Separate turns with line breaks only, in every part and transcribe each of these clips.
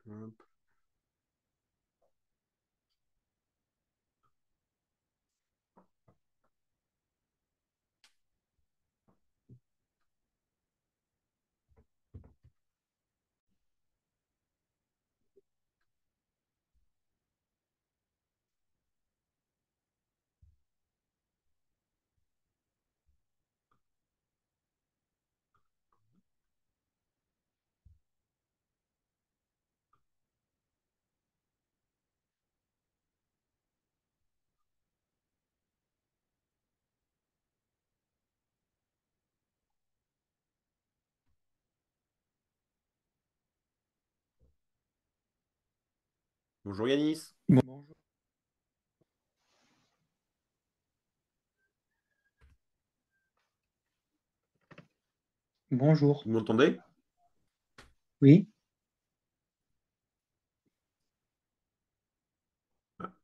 Hop. Bonjour Yanis,
Bonjour. Bonjour.
vous m'entendez?
Oui,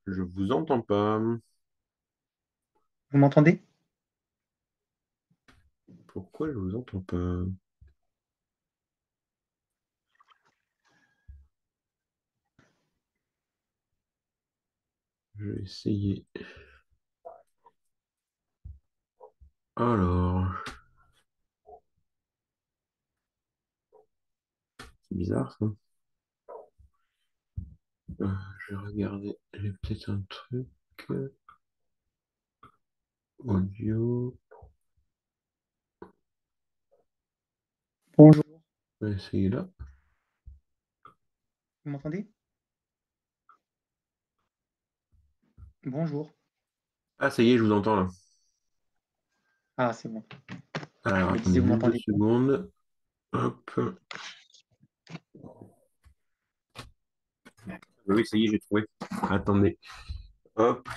Je vous entends pas.
vous m'entendez?
Pourquoi je vous entends pas? Je vais essayer. Alors, c'est bizarre ça. Euh, je vais regarder. J'ai peut-être un truc. Audio.
Bonjour.
On va essayer là.
Vous m'entendez? Bonjour.
Ah, ça y est, je vous entends là.
Ah, c'est bon.
Alors,
Je me disais,
attendez
vous
juste deux
m'entendez pas?
secondes. Hop. Oui, ça y est, j'ai trouvé. Attendez. Hop.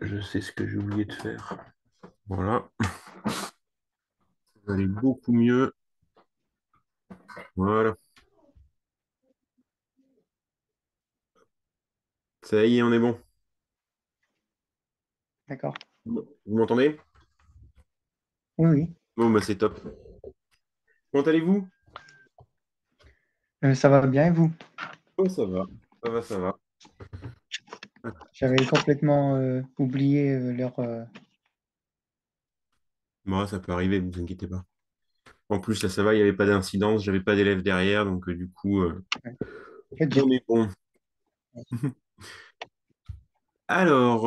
Je sais ce que j'ai oublié de faire. Voilà. Ça va aller beaucoup mieux. Voilà. Ça y est, on est bon.
D'accord.
Bon. Vous m'entendez?
Oui, oui.
Bon, bah c'est top. Comment allez-vous?
Ça va bien et vous?
Oh, ça va. Ça va, ça va.
J'avais complètement oublié l'heure.
Moi, ça peut arriver, ne vous inquiétez pas. En plus, là, ça va, il n'y avait pas d'incidence, j'avais pas d'élèves derrière, donc du coup,
Ouais. En fait,
on est bon. Alors,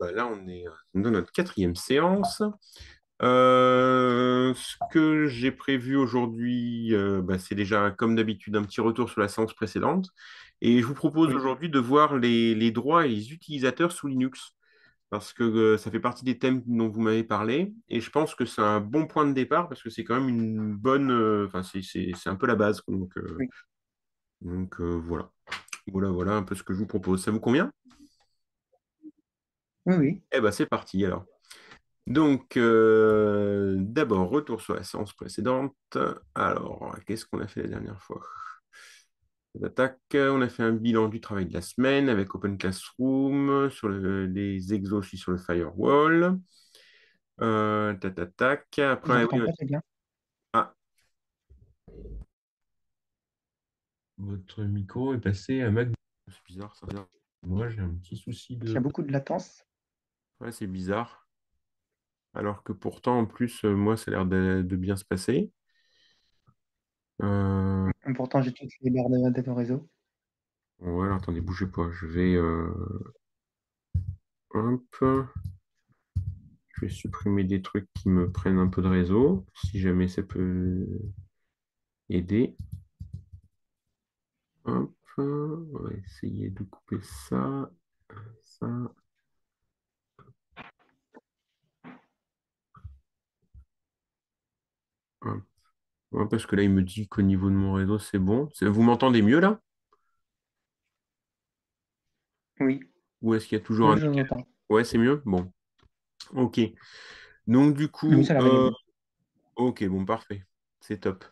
bah là, on est dans notre quatrième séance. Ce que j'ai prévu aujourd'hui, bah, c'est déjà, comme d'habitude, un petit retour sur la séance précédente. Et je vous propose
oui,
aujourd'hui de voir les droits et les utilisateurs sous Linux, parce que ça fait partie des thèmes dont vous m'avez parlé. Et je pense que c'est un bon point de départ, parce que c'est quand même une bonne... Enfin, c'est un peu la base.
oui,
Voilà. Voilà un peu ce que je vous propose. Ça vous convient?
oui, oui.
Eh ben, c'est parti alors. Donc, d'abord, retour sur la séance précédente. Alors, qu'est-ce qu'on a fait la dernière fois? Tac, on a fait un bilan du travail de la semaine avec Open Classroom, sur les exos aussi sur le firewall. Tac.
Je vous
Après,
entends
oui,
pas très bien.
ah, votre micro est passé à Mac. C'est bizarre ça. Moi, j'ai un petit souci
Il y a
de.
beaucoup de latence.
Ouais, c'est bizarre. Alors que pourtant, en plus, moi, ça a l'air de bien se passer. Euh,
Pourtant, j'ai toutes les barres de réseau.
Ouais, alors, attendez, bougez pas. Hop, je vais supprimer des trucs qui me prennent un peu de réseau, si jamais ça peut aider. Hop, on va essayer de couper ça, ça. Hop. Ouais, parce que là, il me dit qu'au niveau de mon réseau, c'est bon. Vous m'entendez mieux là?
Oui,
Ou est-ce qu'il y a toujours
oui,
un
je vous
décalage?
entends.
Ouais, c'est mieux? Bon, ok. Donc, du
Oui,
coup,
ça a l'air d'aller mieux.
ok, bon, parfait. C'est top.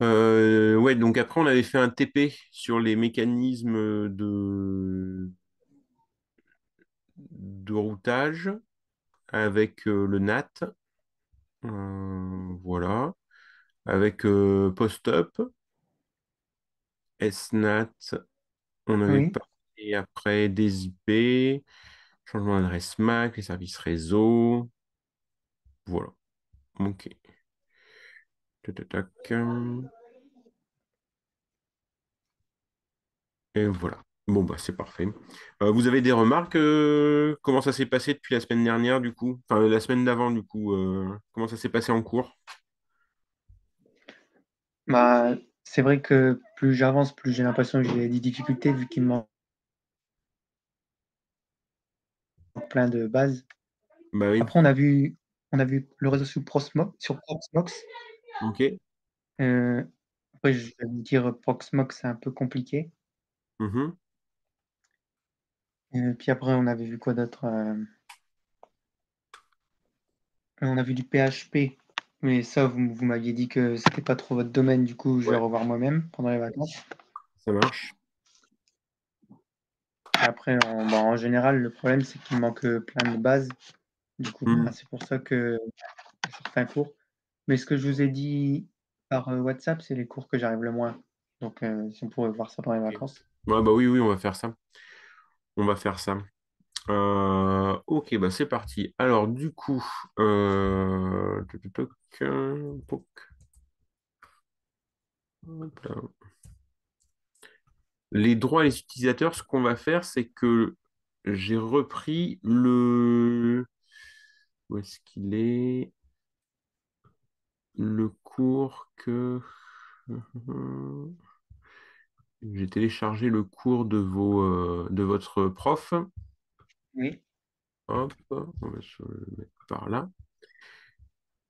Ouais, donc après, on avait fait un TP sur les mécanismes de routage avec le NAT. Voilà. avec PostUp, SNAT, on avait
Oui.
parlé après des IP, changement d'adresse MAC, les services réseau. Voilà. OK. Tac, tac, tac. Et voilà. Bon, bah, c'est parfait. Vous avez des remarques? Comment ça s'est passé depuis la semaine dernière, du coup? Enfin, la semaine d'avant, du coup. Comment ça s'est passé en cours?
Bah, c'est vrai que plus j'avance, plus j'ai l'impression que j'ai des difficultés vu qu'il me manque plein de bases.
Bah oui.
Après, on a vu le réseau sur Proxmox.
OK.
Heu, Après, je vais vous dire, Proxmox, c'est un peu compliqué.
Mhm.
Puis après, on avait vu quoi d'autre? On a vu du PHP, mais ça, vous m'aviez dit que c'était pas trop votre domaine, du coup, je vais
Ouais,
revoir moi-même pendant les vacances.
ça marche.
Et après, en général, le problème, c'est qu'il manque, plein de bases. Du coup,
Hmm.
c'est pour ça que certains cours. Mais ce que je vous ai dit par, WhatsApp, c'est les cours que j'arrive le moins. Donc, si on pourrait voir ça pendant les
OK.
vacances.
Ouais, bah oui, oui, on va faire ça. On va faire ça. Ok, bah c'est parti. Alors, du coup, toc, toc, toc, poc, hop là. Les droits des utilisateurs, ce qu'on va faire, c'est que j'ai repris le... Où est-ce qu'il est? Le cours que... J'ai téléchargé le cours de votre prof.
Oui.
Hop, on va se le mettre par là.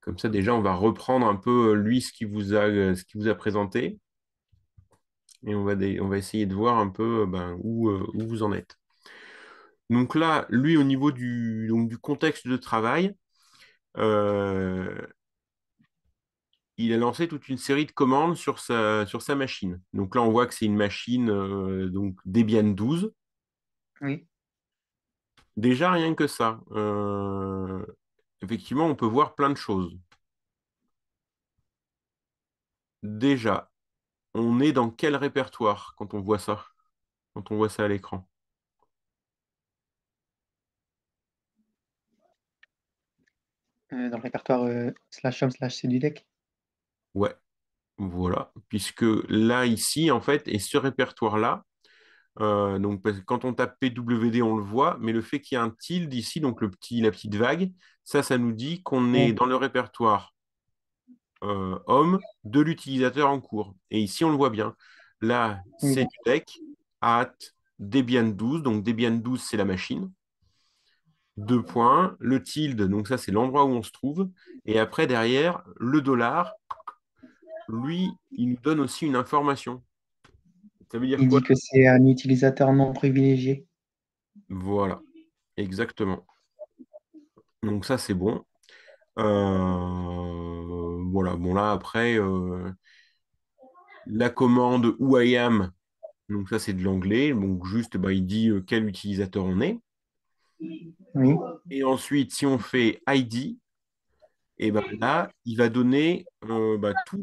Comme ça, déjà, on va reprendre un peu, lui, ce qu'il vous a présenté. Et on va essayer de voir un peu ben, où vous en êtes. Donc là, lui, au niveau du contexte de travail, euh, il a lancé toute une série de commandes sur sa machine. Donc là, on voit que c'est une machine donc Debian 12.
Oui.
Déjà, rien que ça, effectivement, on peut voir plein de choses. Déjà, on est dans quel répertoire quand on voit ça à l'écran?
Dans le répertoire, /home/cdudec.
Ouais, voilà. Puisque là, ici, en fait, et ce répertoire-là, donc, parce que quand on tape PWD, on le voit, mais le fait qu'il y ait un tilde ici, donc la petite vague, ça nous dit qu'on est
Ouais.
dans le répertoire homme de l'utilisateur en cours. Et ici, on le voit bien. Là,
Oui,
c'est du deck at Debian 12, donc Debian 12, c'est la machine. Deux points, le tilde, donc ça, c'est l'endroit où on se trouve. Et après, derrière, le dollar, lui, il nous donne aussi une information. Ça veut dire
il
quoi?
dit que c'est un utilisateur non privilégié.
Voilà, exactement. Donc ça, c'est bon. Voilà, bon là après, la commande whoam, donc ça c'est de l'anglais, donc juste bah, il dit quel utilisateur on est.
Oui,
Et ensuite, si on fait ID, et ben là, il va donner bah, tout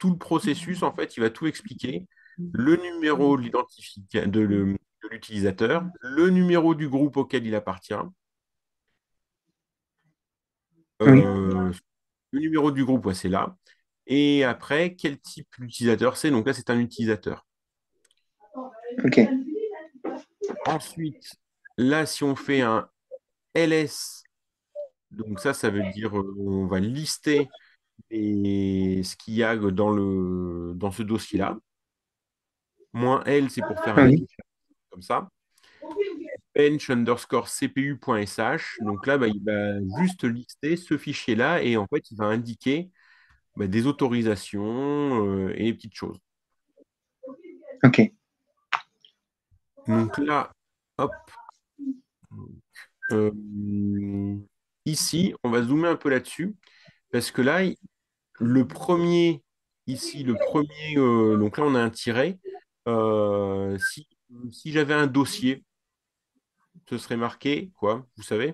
le processus, en fait, il va tout expliquer. Le numéro de de l'utilisateur, le numéro du groupe auquel il appartient,
oui,
euh, le numéro du groupe, ouais, c'est là. Et après, quel type d'utilisateur c'est? Donc là, c'est un utilisateur.
OK.
Ensuite, là, si on fait un ls, donc ça veut dire on va lister ce qu'il y a dans ce dossier-là. Moins L, c'est pour faire un
Oui,
affichage comme ça. Bench underscore cpu.sh. Donc là, bah, il va juste lister ce fichier-là et en fait, il va indiquer bah, des autorisations et des petites choses.
OK.
Donc là, hop, euh, ici, on va zoomer un peu là-dessus parce que là, le premier, ici, le premier, donc là, on a un tiret. Si j'avais un dossier, ce serait marqué quoi, vous savez?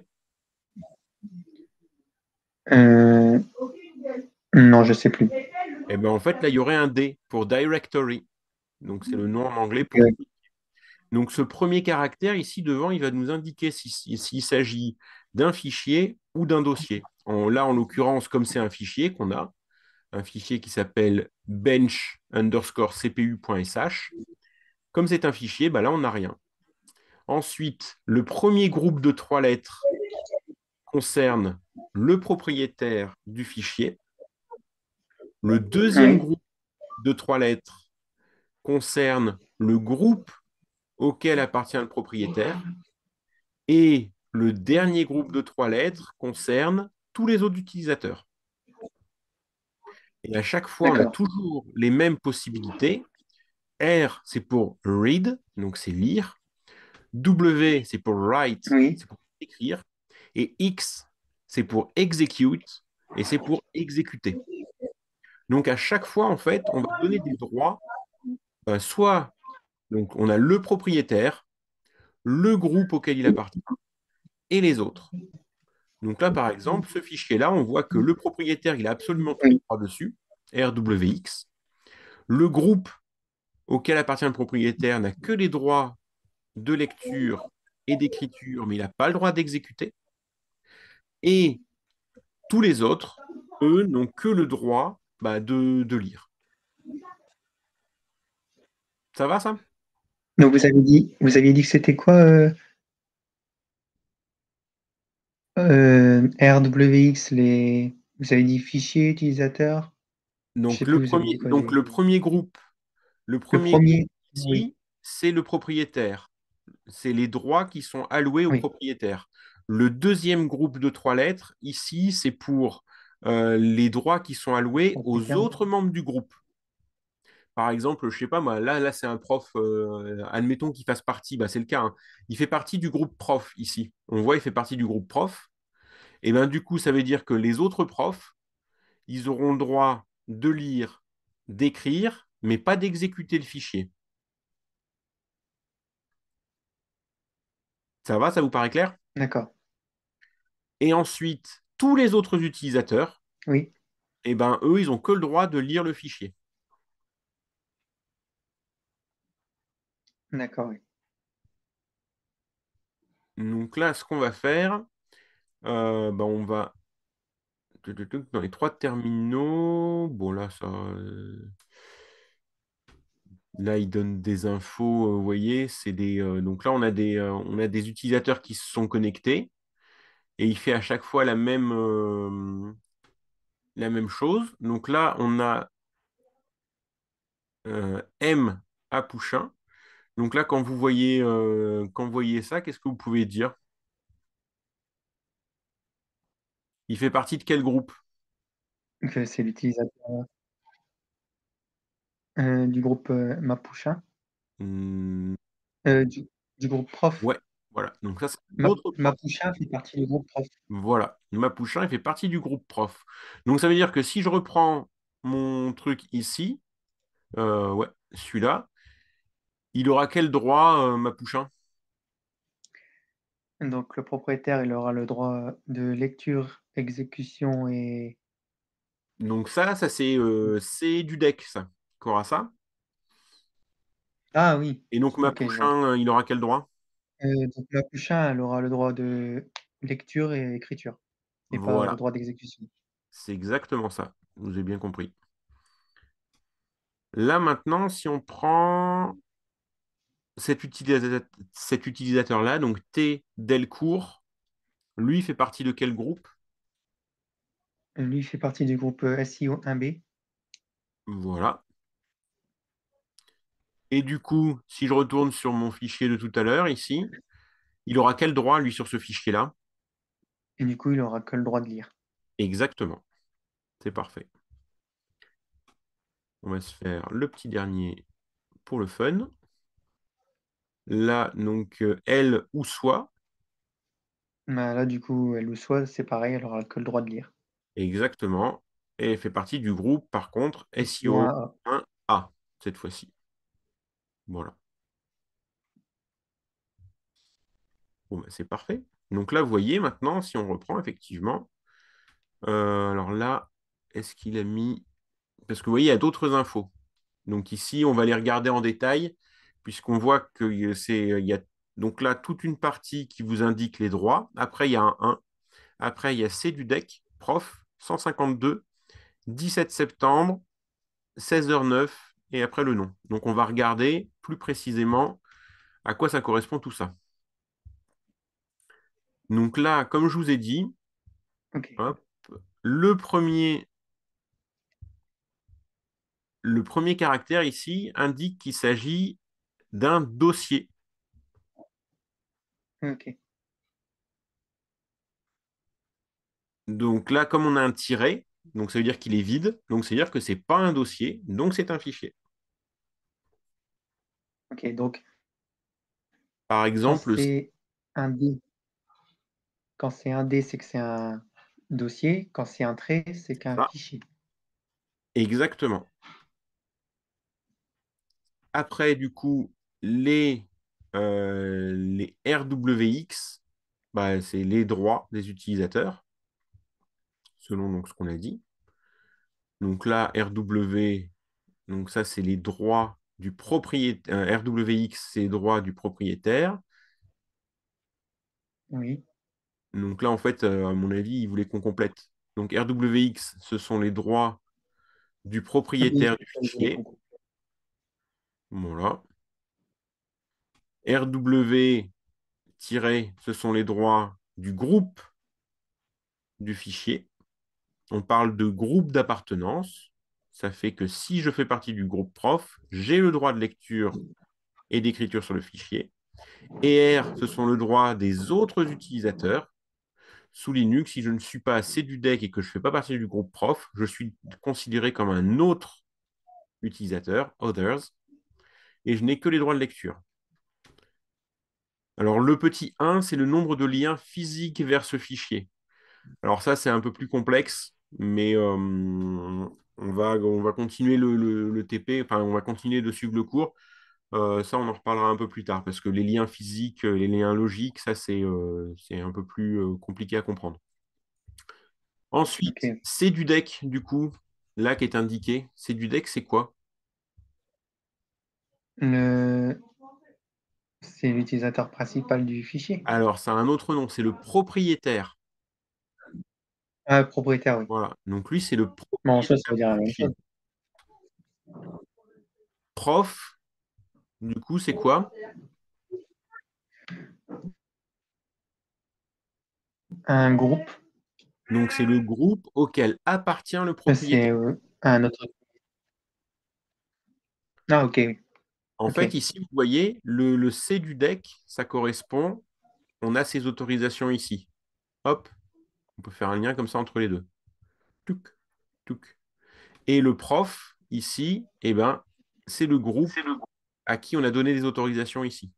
Heu, Non, je sais plus.
Et ben en fait, là, il y aurait un D pour directory. Donc, c'est le nom en anglais
Ok,
pour.
ouais.
Donc, ce premier caractère ici devant, il va nous indiquer s'il s'agit d'un fichier ou d'un dossier. Là, en l'occurrence, comme c'est un fichier qu'on a, un fichier qui s'appelle bench underscore cpu.sh, comme c'est un fichier, bah là, on n'a rien. Ensuite, le premier groupe de trois lettres concerne le propriétaire du fichier. Le deuxième
Oui,
groupe de trois lettres concerne le groupe auquel appartient le propriétaire. Et le dernier groupe de trois lettres concerne tous les autres utilisateurs. Et à chaque fois, on a
d'accord.
toujours les mêmes possibilités. R, c'est pour read, donc c'est lire. W, c'est pour write,
Oui,
c'est pour écrire. Et X, c'est pour execute, et c'est pour exécuter. Donc à chaque fois, en fait, on va donner des droits, soit donc on a le propriétaire, le groupe auquel il appartient, et les autres. Donc là, par exemple, ce fichier-là, on voit que le propriétaire, il a absolument tous les
oui,
droits dessus, RWX. Le groupe auquel appartient le propriétaire n'a que les droits de lecture et d'écriture, mais il n'a pas le droit d'exécuter. Et tous les autres, eux, n'ont que le droit de lire. Ça va, ça?
donc vous aviez dit que c'était quoi, RWX, vous avez dit fichier utilisateur? Je sais
Donc
plus, vous avez dit quoi
donc
du
le
le
premier groupe
premier. Oui,
ici, c'est le propriétaire. C'est les droits qui sont alloués au
oui,
propriétaire. Le deuxième groupe de trois lettres, ici, c'est pour les droits qui sont alloués aux
propriétaire.
autres membres du groupe. Par exemple, je sais pas, moi, là c'est un prof, admettons qu'il fasse partie, c'est le cas, hein. Il fait partie du groupe prof ici. On voit, il fait partie du groupe prof. Et bien, du coup, ça veut dire que les autres profs, ils auront le droit de lire, d'écrire, mais pas d'exécuter le fichier. Ça va, ça vous paraît clair?
D'accord,
Et ensuite, tous les autres utilisateurs,
oui,
eh ben, eux, ils ont que le droit de lire le fichier.
d'accord, oui.
Donc là, ce qu'on va faire, on va dans les trois terminaux. Bon, là, là, il donne des infos. Vous voyez, c'est des. Donc là, on a des utilisateurs qui se sont connectés et il fait à chaque fois la même chose. Donc là, on a M à Pouchin. Donc là, quand vous voyez ça, qu'est-ce que vous pouvez dire? Il fait partie de quel groupe?
Donc, c'est l'utilisateur, du groupe, Mapucha,
Hmm,
du groupe prof.
ouais, voilà. Donc ça, c'est notre prof.
Mapucha fait partie du groupe prof.
Voilà. Mapouchin, il fait partie du groupe prof. Donc ça veut dire que si je reprends mon truc ici, ouais, celui-là, il aura quel droit, Mapouchin?
Donc le propriétaire, il aura le droit de lecture, exécution et
Donc ça c'est du deck, ça. Qu'aura ça.
ah oui,
Et donc
OK, je vois.
Mapouchin, il aura quel droit?
Donc Mapucha, elle aura le droit de lecture et écriture et pas le
Voilà.
droit d'exécution.
C'est exactement ça. Vous avez bien compris. Là maintenant, si on prend cet utilisateur-là, donc T Delcourt, lui, il fait partie de quel groupe?
Lui, il fait partie du groupe, SIO 1B.
Voilà. Et du coup, si je retourne sur mon fichier de tout à l'heure, ici, il aura quel droit, lui, sur ce fichier-là?
Et du coup, il aura que le droit de lire.
Exactement. C'est parfait. On va se faire le petit dernier pour le fun. Là, donc, elle ou soit.
Bah, là, du coup, elle ou soit, c'est pareil, elle aura que le droit de lire.
Exactement. Et elle fait partie du groupe, par contre,
SIO
SEO
1A.
1A, cette fois-ci. Voilà. Bon, c'est parfait. Donc là, vous voyez maintenant, si on reprend, effectivement. Alors là, est-ce qu'il a mis... Parce que vous voyez, il y a d'autres infos. Donc ici, on va les regarder en détail, puisqu'on voit que il y a donc là toute une partie qui vous indique les droits. Après, il y a un 1. Après, il y a C du deck, prof, 152, 17 septembre, 16h09, et après le nom. Donc on va regarder plus précisément à quoi ça correspond tout ça. Donc là, comme je vous ai dit,
Ok,
hop, le premier, le premier caractère ici indique qu'il s'agit d'un dossier.
ok,
Donc là, comme on a un tiret, donc ça veut dire qu'il est vide, donc ça veut dire que ce n'est pas un dossier, donc c'est un fichier.
ok. Donc,
Par
quand
exemple,
c'est un D, quand c'est un D, c'est que c'est un dossier. Quand c'est un trait, c'est qu'un
ça,
fichier.
exactement. Après, du coup, les RWX, bah, c'est les droits des utilisateurs, selon donc, ce qu'on a dit. Donc là, RW, donc ça, c'est les droits du propriétaire. RWX, c'est les droits du propriétaire.
Oui.
Donc là, en fait, à mon avis, il voulait qu'on complète. Donc RWX, ce sont les droits du
Oui,
propriétaire du
je voulais
fichier.
qu'on
Voilà. RW, ce sont les droits du groupe du fichier. On parle de groupe d'appartenance. Ça fait que si je fais partie du groupe prof, j'ai le droit de lecture et d'écriture sur le fichier. Et R, ce sont le droit des autres utilisateurs. Sous Linux, si je ne suis pas CDUDEC et que je ne fais pas partie du groupe prof, je suis considéré comme un autre utilisateur, others, et je n'ai que les droits de lecture. Alors, le petit 1, c'est le nombre de liens physiques vers ce fichier. Alors ça, c'est un peu plus complexe, mais on va continuer le TP, enfin, on va continuer de suivre le cours. Ça, on en reparlera un peu plus tard, parce que les liens physiques, les liens logiques, ça, c'est un peu plus compliqué à comprendre. Ensuite,
Ok.
c'est du deck, du coup, là qui est indiqué. C'est du deck, c'est quoi?
Le... C'est l'utilisateur principal du fichier.
Alors, ça a un autre nom, c'est le propriétaire.
Ah, propriétaire, oui.
Voilà. Donc lui, c'est le
Bon, en soi, ça
propriétaire
veut dire
du
la même
fichier.
chose.
Prof, du coup, c'est quoi?
Un groupe,
Donc c'est le groupe auquel appartient le
c'est
propriétaire.
un autre. Ah, ok, oui.
En
Ok.
fait, ici, vous voyez, le C du deck, ça correspond, on a ces autorisations ici. Hop, on peut faire un lien comme ça entre les deux. Touc, touc. Et le prof, ici, eh ben, c'est le groupe à qui on a donné des autorisations ici.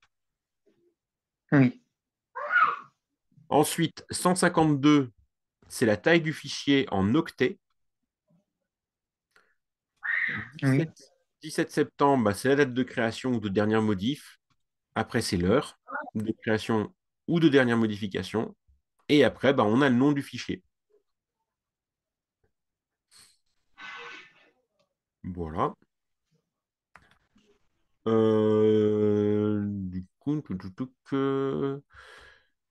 Oui,
Ensuite, 152, c'est la taille du fichier en octets.
oui,
17, 17 septembre, bah, c'est la date de création ou de dernière modif. Après, c'est l'heure de création ou de dernière modification. Et après, bah, on a le nom du fichier. Voilà. Du coup,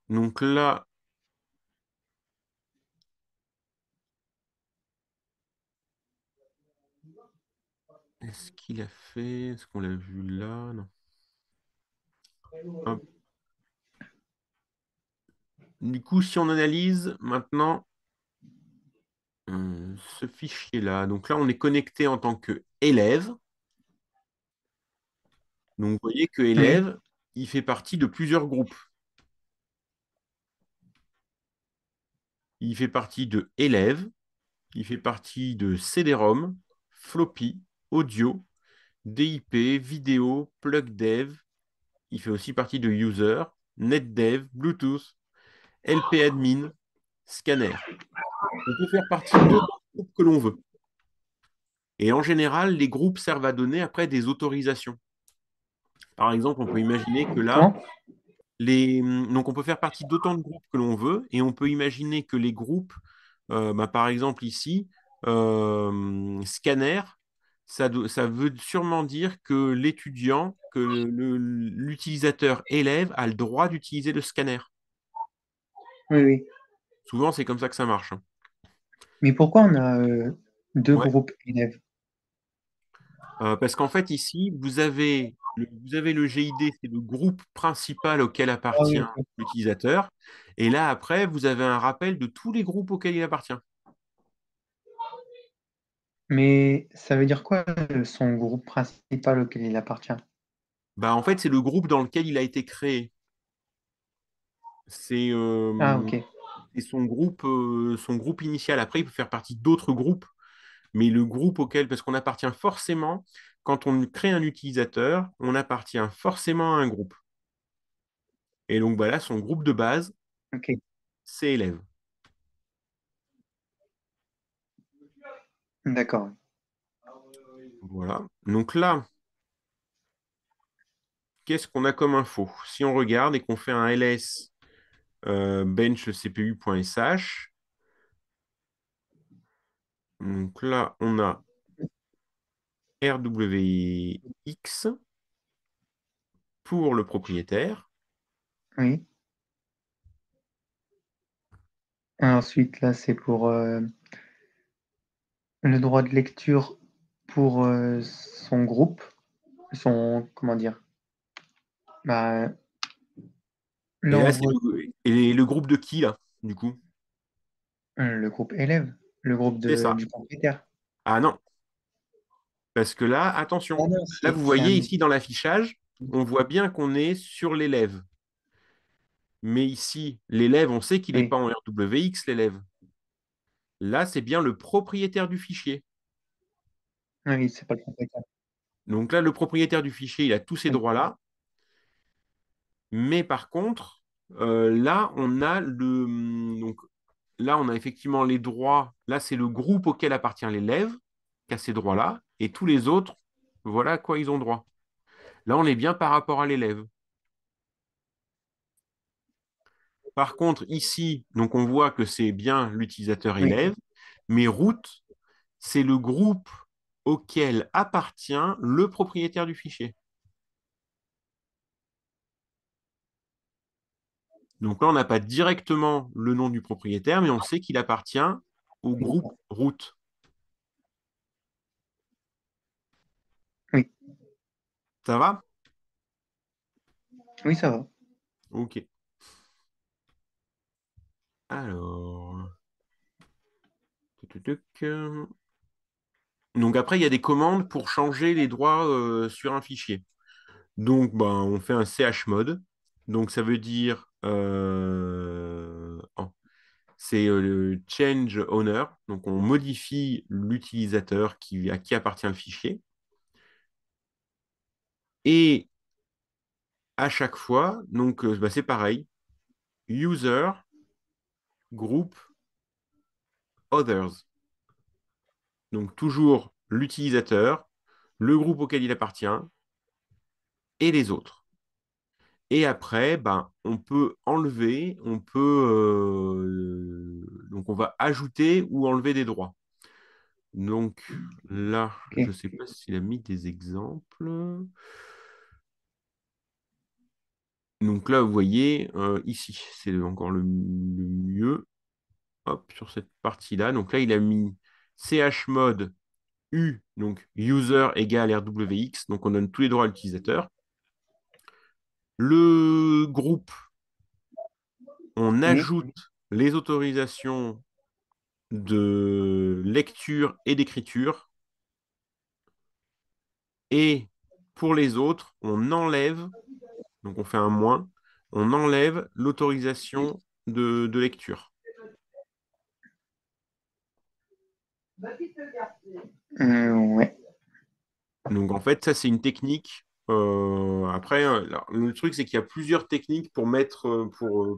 donc là, est-ce qu'il a fait? Est-ce qu'on l'a vu là? Non. Hop. Du coup, si on analyse maintenant ce fichier-là, donc là, on est connecté en tant qu'élève. Donc, vous voyez que
oui,
élève, il fait partie de plusieurs groupes. Il fait partie de élève, il fait partie de CD-ROM, floppy, audio, DIP, vidéo, plugdev. Il fait aussi partie de user, netdev, Bluetooth, LP-admin, scanner. On peut faire partie d'autant de groupes que l'on veut. Et en général, les groupes servent à donner après des autorisations. Par exemple, on peut imaginer que là,
comment?
donc on peut faire partie d'autant de groupes que l'on veut, et on peut imaginer que les groupes, bah, par exemple ici, scanner, ça veut sûrement dire que l'étudiant, que l'utilisateur élève a le droit d'utiliser le scanner.
Oui, oui.
Souvent, c'est comme ça que ça marche, hein.
Mais pourquoi on a deux
Ouais.
groupes élèves?
Parce qu'en fait, ici, vous avez le GID, c'est le groupe principal auquel
Ah oui,
appartient
ok.
l'utilisateur. Et là, après, vous avez un rappel de tous les groupes auxquels il appartient.
Mais ça veut dire quoi, son groupe principal auquel il appartient?
Bah, en fait, c'est le groupe dans lequel il a été créé. C'est
Ah, ok.
c'est son groupe initial. Après, il peut faire partie d'autres groupes, mais le groupe auquel, parce qu'on appartient forcément, quand on crée un utilisateur, on appartient forcément à un groupe. Et donc, bah là, son groupe de base,
Ok,
c'est élève.
d'accord.
Voilà. Donc là, qu'est-ce qu'on a comme info? Si on regarde et qu'on fait un ls bench cpu.sh, donc là, on a RWX pour le propriétaire.
Oui. Ensuite, là, c'est pour le droit de lecture pour son groupe, comment dire, bah,
Et
là,
là,
on voit
et le groupe de qui, là, du coup?
le groupe élève, le groupe
C'est ça.
du propriétaire.
Ah non, parce que là,
Ah
attention,
non,
là, vous
c'est
voyez
un.
ici dans l'affichage, on voit bien qu'on est sur l'élève. Mais ici, l'élève, on sait qu'il n'est pas
Oui,
en RWX, l'élève. Là, c'est bien le propriétaire du fichier.
oui, c'est pas le propriétaire.
Donc là, le propriétaire du fichier, il a tous ces
Oui,
droits-là. Mais par contre, là, on a donc, là, on a effectivement les droits. Là, c'est le groupe auquel appartient l'élève qui a ces droits-là. Et tous les autres, voilà à quoi ils ont droit. Là, on est bien par rapport à l'élève. Par contre, ici, donc on voit que c'est bien l'utilisateur
oui,
élève, mais root, c'est le groupe auquel appartient le propriétaire du fichier. Donc là, on n'a pas directement le nom du propriétaire, mais on sait qu'il appartient au groupe
d'accord.
root.
Oui,
Ça va?
oui, ça va.
Ok. Alors, tuc, tuc, tuc. Donc après, il y a des commandes pour changer les droits sur un fichier. Donc, ben, on fait un chmod. Donc, ça veut dire, oh, c'est le change owner. Donc, on modifie l'utilisateur à qui appartient le fichier. Et à chaque fois, donc, bah, c'est pareil. User, group, others. Donc, toujours l'utilisateur, le groupe auquel il appartient et les autres. Et après, ben, on peut enlever, donc on va ajouter ou enlever des droits. Donc là, je ne
Ok.
sais pas s'il a mis des exemples. Donc là, vous voyez, ici, c'est encore le mieux. Hop, sur cette partie-là. Donc là, il a mis chmod U, donc user égale RWX. Donc on donne tous les droits à l'utilisateur. Le groupe, on
Oui,
ajoute les autorisations de lecture et d'écriture. Et pour les autres, on enlève, donc on fait un moins, on enlève l'autorisation de lecture.
ouais.
Donc en fait, ça c'est une technique. Après, alors, le truc c'est qu'il y a plusieurs techniques pour mettre,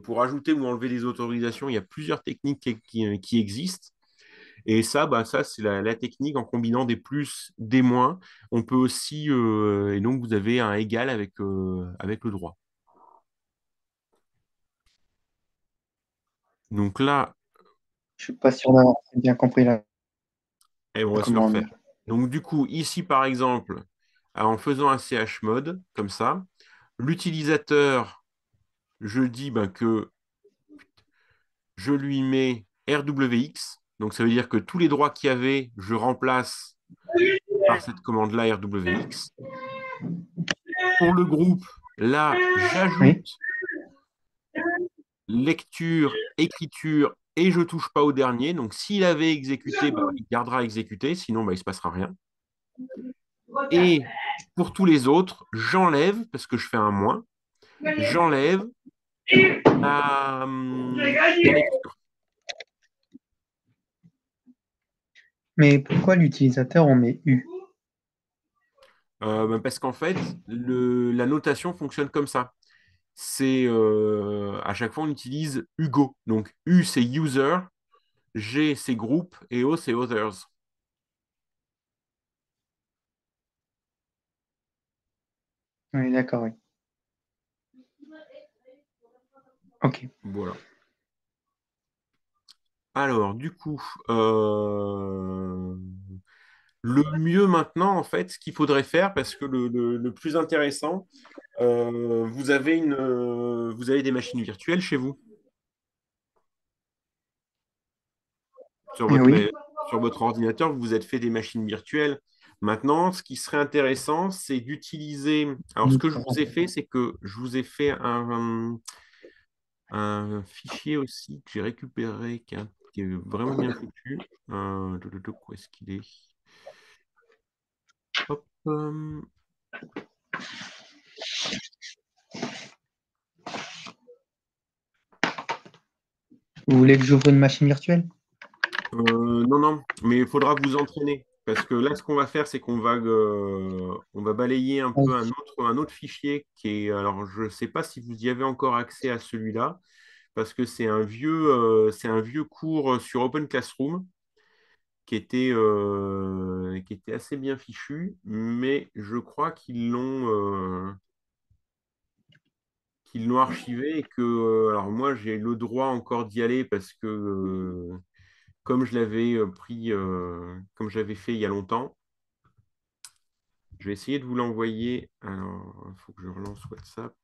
pour ajouter ou enlever des autorisations. Il y a plusieurs techniques qui existent. Et ça, bah, ça c'est la technique en combinant des plus, des moins. On peut aussi, et donc vous avez un égal avec le droit. Donc là,
Je suis pas sûr d'avoir bien compris là.
Et on va se le
Comment?
refaire. Donc, du coup, ici, par exemple, en faisant un chmod, comme ça, l'utilisateur, je dis ben, que je lui mets RWX. Donc, ça veut dire que tous les droits qu'il y avait, je remplace par cette commande-là RWX. Pour le groupe, là,
Oui,
j'ajoute lecture, écriture, et je ne touche pas au dernier. Donc, s'il avait exécuté, bah, il gardera exécuté, sinon, bah, il ne se passera rien. Et pour tous les autres, j'enlève, parce que je fais un moins, j'enlève la lecture.
mais pourquoi l'utilisateur on met U?
Bah, parce qu'en fait, la notation fonctionne comme ça. C'est à chaque fois, on utilise Hugo. Donc, U, c'est user, G, c'est group, et O, c'est others.
Oui, d'accord, oui. Ok.
Voilà. Alors, du coup, le mieux maintenant, en fait, ce qu'il faudrait faire, parce que le plus intéressant, vous avez des machines virtuelles chez vous, sur
Et
votre,
oui,
sur votre ordinateur, vous vous êtes fait des machines virtuelles. Maintenant, ce qui serait intéressant, c'est d'utiliser. Alors, ce que je vous ai fait, c'est que je vous ai fait un fichier aussi que j'ai récupéré qui est vraiment bien foutu. Où est-ce qu'il est? Hop.
vous voulez que j'ouvre une machine virtuelle?
Non, non, mais il faudra vous entraîner. Parce que là, ce qu'on va faire, c'est on va balayer un peu
Oui.
un autre fichier qui est. Alors, je ne sais pas si vous y avez encore accès à celui-là, parce que c'est un vieux cours sur Open Classroom qui était assez bien fichu, mais je crois qu'ils l'ont archivé et que. Alors, moi, j'ai le droit encore d'y aller parce que. Comme je l'avais comme j'avais fait il y a longtemps. Je vais essayer de vous l'envoyer. Alors, il faut que je relance WhatsApp.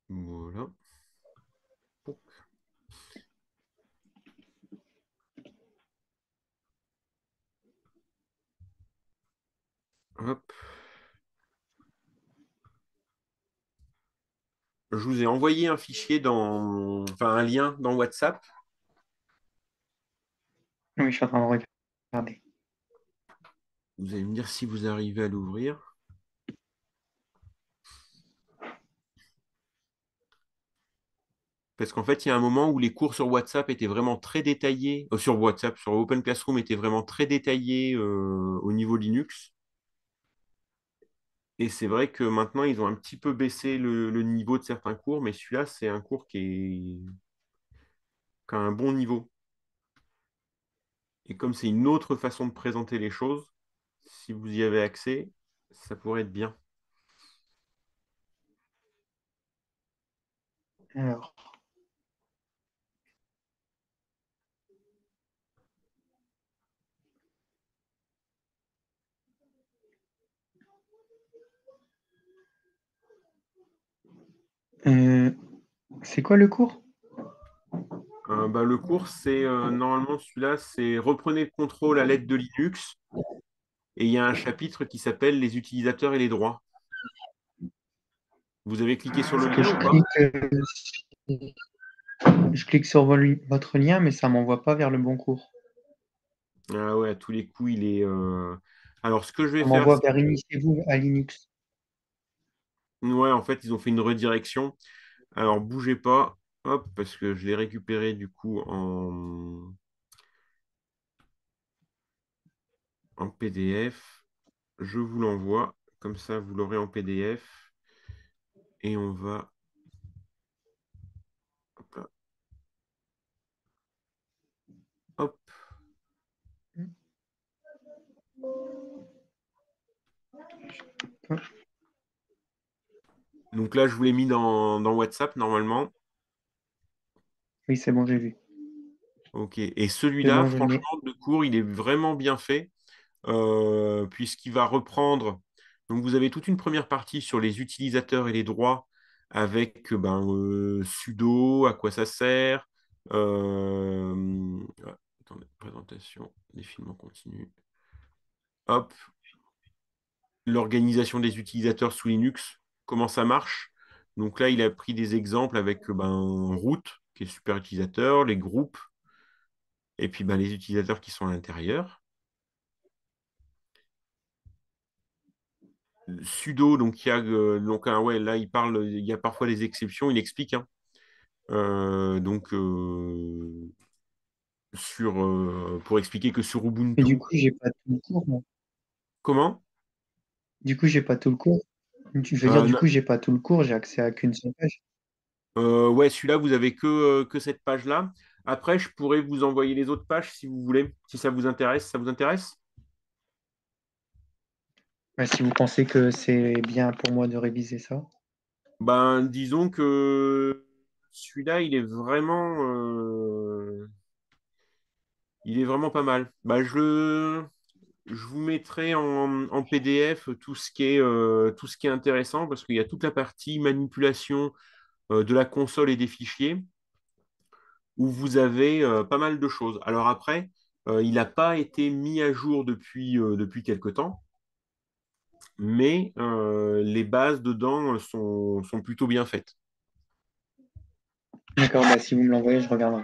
Voilà. Hop. Je vous ai envoyé un fichier enfin un lien dans WhatsApp.
Oui, je suis en train de regarder.
Vous allez me dire si vous arrivez à l'ouvrir. Parce qu'en fait, il y a un moment où les cours sur WhatsApp étaient vraiment très détaillés, sur WhatsApp, sur Open Classroom étaient vraiment très détaillés au niveau Linux. Et c'est vrai que maintenant, ils ont un petit peu baissé le niveau de certains cours, mais celui-là, c'est un cours qui a un bon niveau. Et comme c'est une autre façon de présenter les choses, si vous y avez accès, ça pourrait être bien.
Alors, euh, c'est quoi le cours?
Bah, le cours, c'est normalement celui-là, c'est reprenez le contrôle à l'aide de Linux. Et il y a un chapitre qui s'appelle les utilisateurs et les droits. Vous avez cliqué sur le
Parce que
lien ou pas?
je clique sur votre lien, mais ça m'envoie pas vers le bon cours.
Ah ouais, à tous les coups, il est. Alors, ce que je vais
Ça
faire,
m'envoie vers Initiez-vous à Linux.
ouais, en fait, ils ont fait une redirection. Alors, bougez pas. Hop, parce que je l'ai récupéré du coup en PDF. Je vous l'envoie. Comme ça, vous l'aurez en PDF. Et on va. Hop là. Hop. Donc là, je vous l'ai mis dans WhatsApp normalement.
Oui, c'est bon, j'ai vu.
Ok. Et
C'est
celui-là,
bon, je le mets.
franchement, le cours, il est vraiment bien fait, puisqu'il va reprendre. Donc, vous avez toute une première partie sur les utilisateurs et les droits avec sudo, à quoi ça sert. Attendez, présentation des films en continu. Hop, l'organisation des utilisateurs sous Linux, comment ça marche. Donc là, il a pris des exemples avec root, qui est super utilisateur, les groupes, et puis les utilisateurs qui sont à l'intérieur. Sudo, donc il y a ouais, là il parle, il y a parfois des exceptions, il explique, hein. Donc pour expliquer que sur
Et
Ubuntu,
du coup, j'ai pas tout le cours, moi.
comment?
Du coup, j'ai pas tout le cours. Je veux dire, du
Non,
coup, j'ai pas tout le cours, j'ai accès à qu'une seule page.
ouais, celui-là, vous avez que cette page-là. Après, je pourrais vous envoyer les autres pages si vous voulez, si ça vous intéresse. Ça vous intéresse?
Ouais, si vous pensez que c'est bien pour moi de réviser ça.
Ben, disons que celui-là, il est vraiment pas mal. Je vous mettrai en PDF tout ce qui est intéressant parce qu'il y a toute la partie manipulation de la console et des fichiers où vous avez pas mal de choses. Alors après, il n'a pas été mis à jour depuis quelque temps, mais les bases dedans sont plutôt bien faites.
D'accord, bah, si vous me l'envoyez, je regarderai.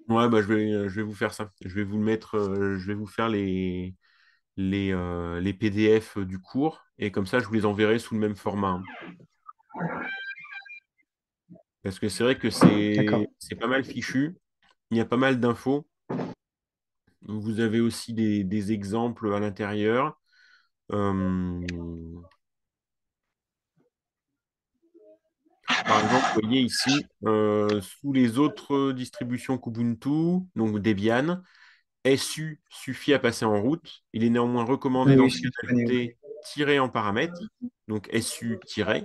Ouais, je vais vous faire ça. Je vais vous le mettre, je vais vous faire les PDF du cours et comme ça, je vous les enverrai sous le même format, hein. Parce que c'est vrai que
D'accord.
c'est pas mal fichu. Il y a pas mal d'infos. Vous avez aussi des exemples à l'intérieur. Euh, Par exemple, vous voyez ici, sous les autres distributions qu'Ubuntu, donc Debian, SU suffit à passer en route. Il est néanmoins recommandé
Oui,
dans
oui,
ce
ça,
cas
je connais. Oui.
d'ajouter tiret en paramètre, donc SU tiret.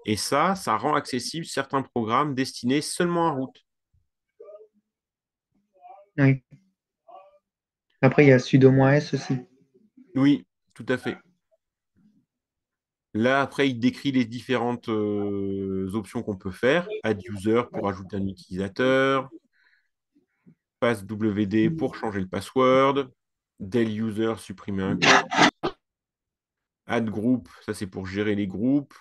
Et ça rend accessible certains programmes destinés seulement à route.
Oui. Après, il y a sudo-s aussi.
Oui, tout à fait. Là, après, il décrit les différentes options qu'on peut faire. Add user pour ajouter un utilisateur, pass WD pour changer le password, del user supprimer un compte, add group, ça c'est pour gérer les groupes,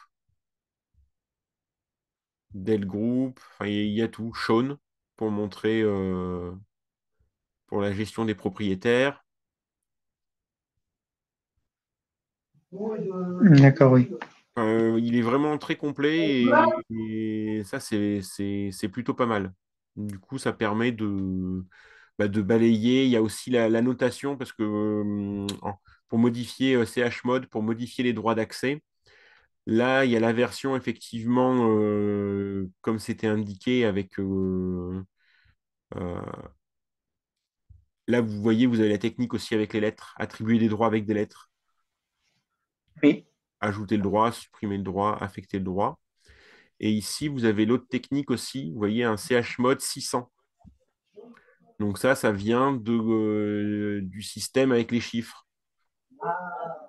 del group, enfin il y a tout. Shown pour montrer pour la gestion des propriétaires.
D'accord, oui.
Il est vraiment très complet et ça, c'est plutôt pas mal. Du coup, ça permet de balayer. Il y a aussi la notation parce que pour modifier chmod, pour modifier les droits d'accès, là, il y a la version effectivement, comme c'était indiqué avec... euh, là, vous voyez, vous avez la technique aussi avec les lettres, attribuer des droits avec des lettres,
Oui.
ajouter le droit, supprimer le droit, affecter le droit. Et ici, vous avez l'autre technique aussi, vous voyez un chmod 600. Donc ça vient du système avec les chiffres.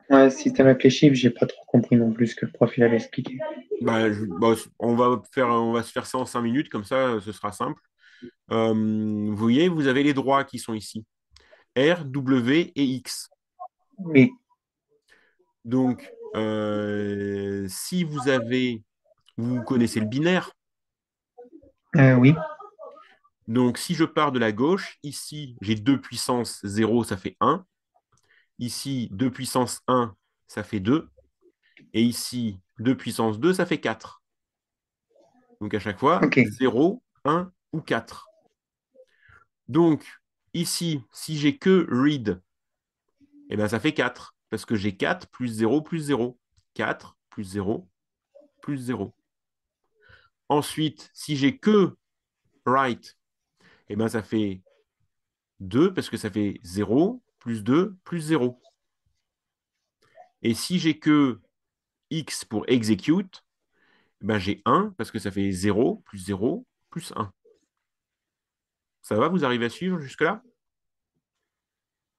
Ouais, système avec les chiffres, j'ai pas trop compris non plus ce que le profil avait expliqué.
On va se faire ça en 5 minutes, comme ça, ce sera simple. Vous voyez, vous avez les droits qui sont ici. R, W et X.
Oui.
Donc, si vous connaissez le binaire.
Oui.
Donc, si je pars de la gauche, ici, j'ai 2 puissance 0, ça fait 1. Ici, 2 puissance 1, ça fait 2. Et ici, 2 puissance 2, ça fait 4. Donc, à chaque fois,
Ok.
0, 1 ou 4. Donc, ici, si j'ai que read, eh ben, ça fait 4. Parce que j'ai 4 plus 0 plus 0. 4 plus 0 plus 0. Ensuite, si j'ai que write, eh ben, ça fait 2 parce que ça fait 0 plus 2 plus 0. Et si j'ai que X pour execute, Ben, j'ai 1 parce que ça fait 0 plus 1. Ça va, vous arrivez à suivre jusque-là?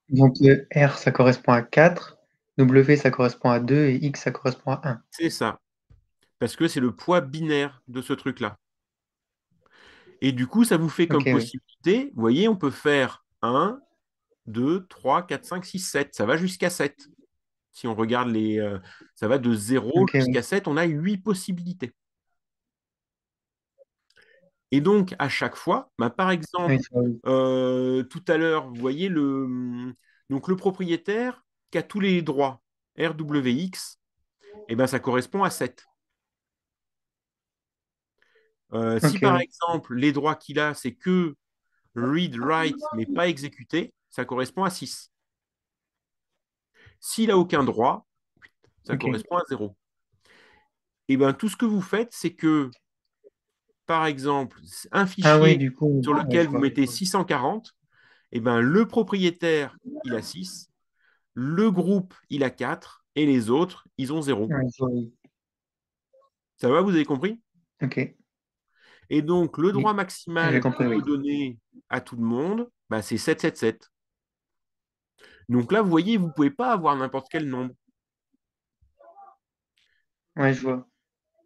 Donc R, ça correspond à 4, W, ça correspond à 2 et X, ça correspond à 1.
C'est ça. Parce que c'est le poids binaire de ce truc-là. Et du coup, ça vous fait
OK,
comme
oui.
possibilité, vous voyez, on peut faire 1, 2, 3, 4, 5, 6, 7. Ça va jusqu'à 7. Si on regarde ça va de 0
OK, oui.
jusqu'à 7, on a 8 possibilités. Et donc, à chaque fois, bah, par
Oui,
exemple,
ça, oui.
tout à l'heure, vous voyez donc le propriétaire qui a tous les droits RWX, et ben, ça correspond à 7. Si
OK,
par
oui.
exemple, les droits qu'il a, c'est que read, write, mais pas exécuter, ça correspond à 6. S'il n'a aucun droit, ça
OK.
correspond à 0. Et bien, tout ce que vous faites, c'est que, par exemple, un
Ah oui,
fichier
du coup,
sur
ouais,
lequel
je
vous
vois.
mettez 640, et ben, le propriétaire, il a 6, le groupe, il a 4, et les autres, ils ont 0.
Ouais, je vois, oui.
Ça va, vous avez compris?
OK.
Et donc, le droit
Oui, j'ai
maximal
compris,
qu'on
oui.
peut donner à tout le monde, bah, c'est 777. Donc là, vous voyez, vous ne pouvez pas avoir n'importe quel nombre.
Ouais, je vois.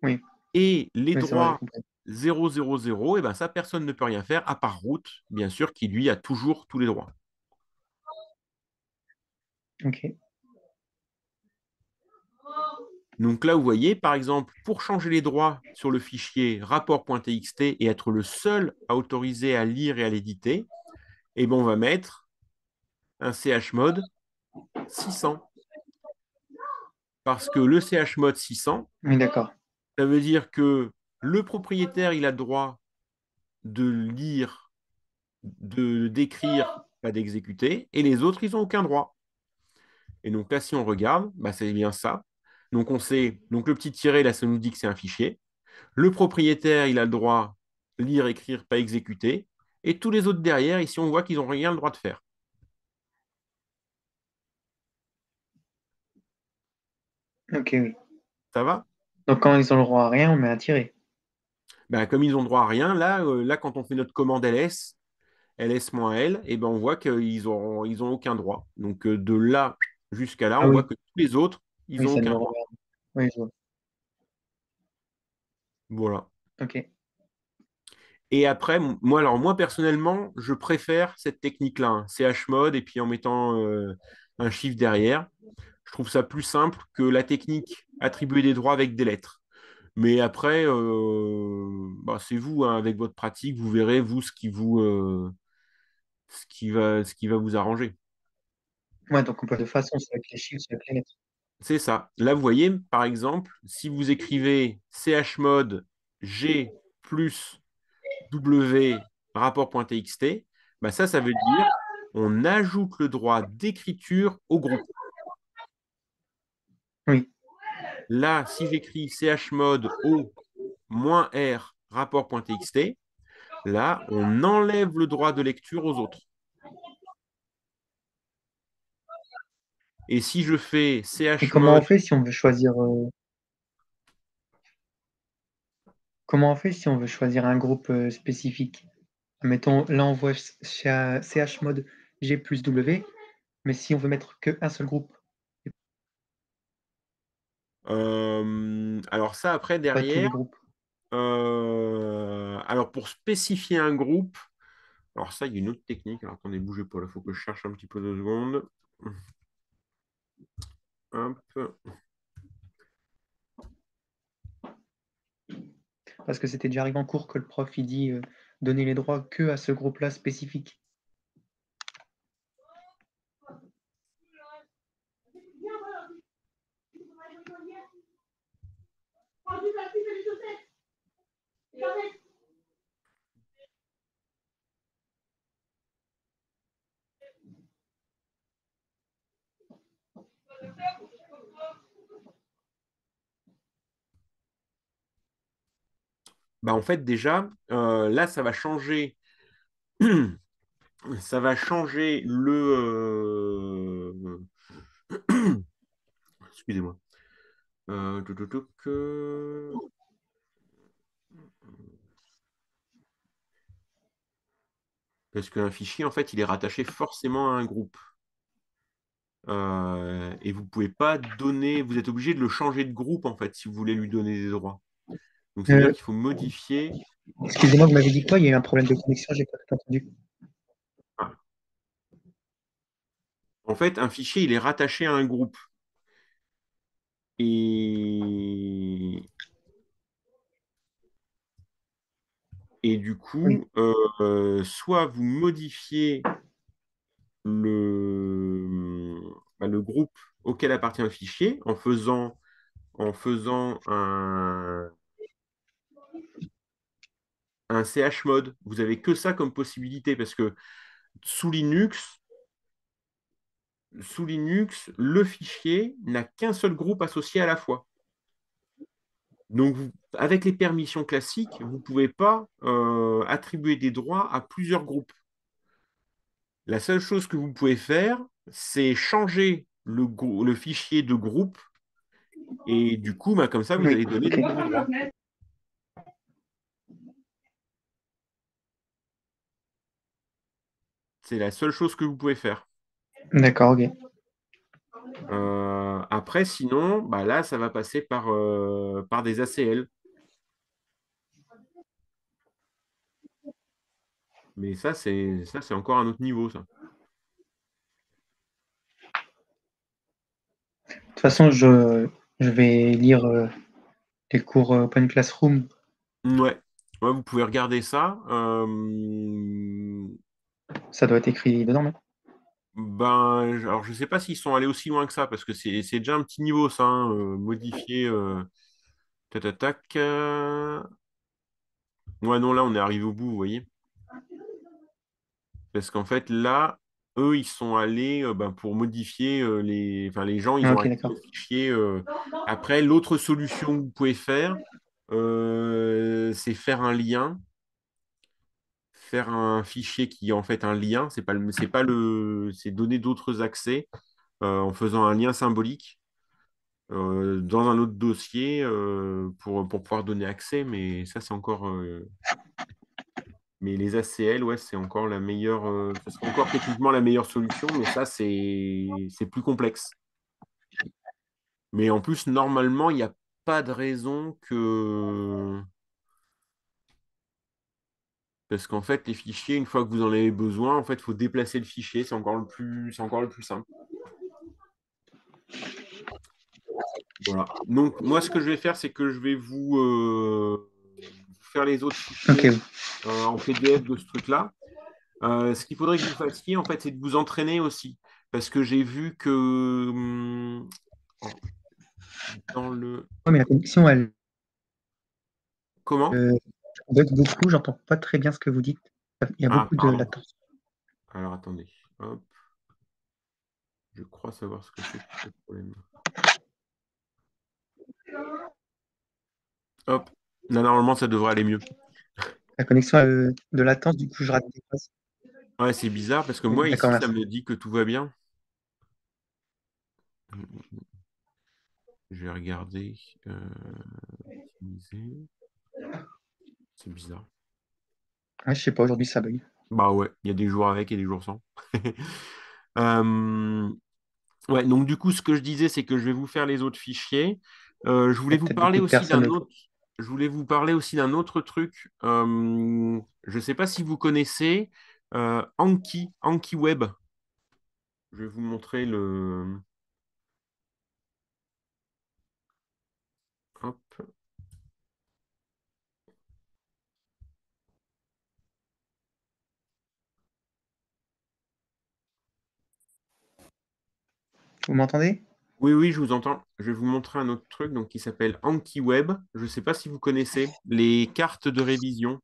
Oui.
Et les
Oui, c'est bon, j'ai
droits
compris.
000, et ben ça, personne ne peut rien faire, à part Root, bien sûr, qui lui a toujours tous les droits.
OK.
Donc là, vous voyez, par exemple, pour changer les droits sur le fichier rapport.txt et être le seul à autoriser à lire et à l'éditer, eh ben, on va mettre un chmod 600. Parce que le chmod 600,
Oui, d'accord.
ça veut dire que le propriétaire, il a le droit de lire, d'écrire, pas d'exécuter, et les autres, ils n'ont aucun droit. Et donc là, si on regarde, bah, c'est bien ça. Donc on sait, donc le petit tiret, là, ça nous dit que c'est un fichier. Le propriétaire, il a le droit de lire, écrire, pas exécuter. Et tous les autres derrière, ici, on voit qu'ils n'ont rien le droit de faire.
OK, oui.
Ça va?
Donc quand ils ont le droit à rien, on met un tiret.
Bah, comme ils ont droit à rien, là, quand on fait notre commande ls-l, et ben on voit qu'ils ont aucun droit. Donc de là jusqu'à là,
Ah
on voit
oui,
que tous les autres, ils
oui,
n'ont
ça
aucun
nous
droit.
regarde. Oui, je vois.
Voilà.
OK.
Et après, moi personnellement, je préfère cette technique-là, hein, chmod, et puis en mettant un chiffre derrière. Je trouve ça plus simple que la technique attribuer des droits avec des lettres. Mais après, bah, c'est vous, hein, avec votre pratique, vous verrez, vous, ce qui va vous arranger.
Ouais, donc on peut de façon, soit avec les chiffres, soit avec les lettres.
C'est ça. Là, vous voyez, par exemple, si vous écrivez chmod g plus w rapport.txt, bah ça veut dire on ajoute le droit d'écriture au groupe.
Oui.
Là, si j'écris chmod o-r rapport.txt, là, on enlève le droit de lecture aux autres. Et si je fais
Et comment on
chmod,
fait si on veut choisir, comment on fait si on veut choisir un groupe, spécifique? Admettons, là, on voit chmod G plus W, mais si on veut mettre qu'un seul groupe, et
alors ça, après,
pas tous
derrière,
les groupes.
alors pour spécifier un groupe, alors ça, il y a une autre technique. Alors attendez, bougez pas, il faut que je cherche un petit peu 2 secondes. Hop.
Parce que c'était déjà arrivé en cours que le prof, il dit, «Donnez les droits que à ce groupe-là spécifique».
Bah, en fait, déjà, là, ça va changer. Ça va changer Excusez-moi. Touc, touc, touc, Parce qu'un fichier, en fait, il est rattaché forcément à un groupe. Et vous pouvez pas donner, vous êtes obligé de le changer de groupe, en fait, si vous voulez lui donner des droits. Donc, ça veut dire
Euh,
qu'il faut modifier.
excusez-moi, vous m'avez dit quoi? Il y a eu un problème de connexion, j'ai pas tout entendu.
Ah. En fait, un fichier, il est rattaché à un groupe. Et, et du
Oui,
coup, soit vous modifiez le groupe auquel appartient le fichier en faisant un chmod. Vous avez que ça comme possibilité parce que sous Linux, le fichier n'a qu'un seul groupe associé à la fois. Donc, avec les permissions classiques, vous ne pouvez pas attribuer des droits à plusieurs groupes. La seule chose que vous pouvez faire, c'est changer le fichier de groupe et du coup, bah, comme ça, vous
oui,
allez donner
ok.
des nouveaux droits. C'est la seule chose que vous pouvez faire.
D'accord, ok.
Après, sinon, bah là, ça va passer par des ACL. Mais ça, c'est encore un autre niveau, ça.
De toute façon, je vais lire les cours Open Classroom.
Ouais. Ouais, vous pouvez regarder ça.
Ça doit être écrit dedans, non?
Ben, alors, je ne sais pas s'ils sont allés aussi loin que ça, parce que c'est déjà un petit niveau, ça, hein, modifier. Tac, tac, tac. Ouais, non, là, on est arrivé au bout, vous voyez. Parce qu'en fait, là, eux, ils sont allés ben, pour modifier enfin, les gens, ils
Ah,
ont
ok,
accès
d'accord.
au fichier. Après, l'autre solution que vous pouvez faire, c'est faire un fichier qui est en fait un lien. C'est donner d'autres accès en faisant un lien symbolique dans un autre dossier pour pouvoir donner accès. Mais ça, c'est encore. Mais les ACL, ouais, c'est encore la meilleure. Ce serait encore techniquement la meilleure solution, mais ça, c'est plus complexe. Mais en plus, normalement, il n'y a pas de raison que. Parce qu'en fait, les fichiers, une fois que vous en avez besoin, en fait, il faut déplacer le fichier. C'est encore le plus simple. Voilà. Donc, moi, ce que je vais faire, c'est que je vais vous faire les autres
Ok,
fichiers en PDF de ce truc-là. Ce qu'il faudrait que vous fassiez, en fait, c'est de vous entraîner aussi. Parce que j'ai vu que dans le.
ouais, mais la connexion, elle
Comment?
euh, bug beaucoup, j'entends pas très bien ce que vous dites. Il y a
Ah,
beaucoup de
pardon.
latence.
Alors, attendez. Hop, je crois savoir ce que c'est que ce problème. Hop. Non, normalement, ça devrait aller mieux.
La connexion de latence, du coup, je rate des phrases.
Ouais, c'est bizarre parce que moi,
D'accord,
ici, ça
merci.
me dit que tout va bien. Je vais regarder. Optimiser. C'est bizarre.
Ouais, je sais pas, aujourd'hui, ça bug.
Bah ouais, il y a des jours avec et des jours sans. Euh, ouais, donc du coup, ce que je disais, c'est que je vais vous faire les autres fichiers. Je
Il y
voulais
a
vous
peut-être
parler
beaucoup de
aussi
personnes
d'un
au
autre. Je voulais vous parler aussi d'un autre truc. Je ne sais pas si vous connaissez Anki Web. Je vais vous montrer le. Hop.
Vous m'entendez?
Oui, oui, je vous entends. Je vais vous montrer un autre truc donc, qui s'appelle Anki Web. Je ne sais pas si vous connaissez les cartes de révision.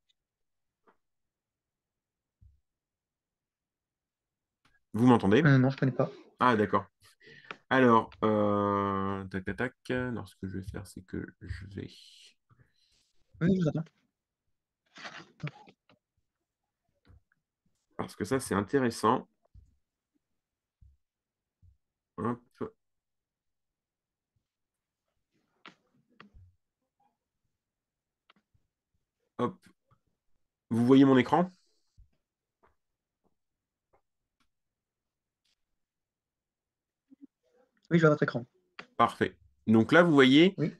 Vous m'entendez?
Non, je connais pas.
Ah, d'accord. Alors, tac, tac, tac. Alors, ce que je vais faire, c'est que je vais.
Oui, je vous entends.
Parce que ça, c'est intéressant. Hop. Hop. Vous voyez mon écran?
Oui, je vois votre écran.
Parfait. Donc là, vous voyez,
Oui,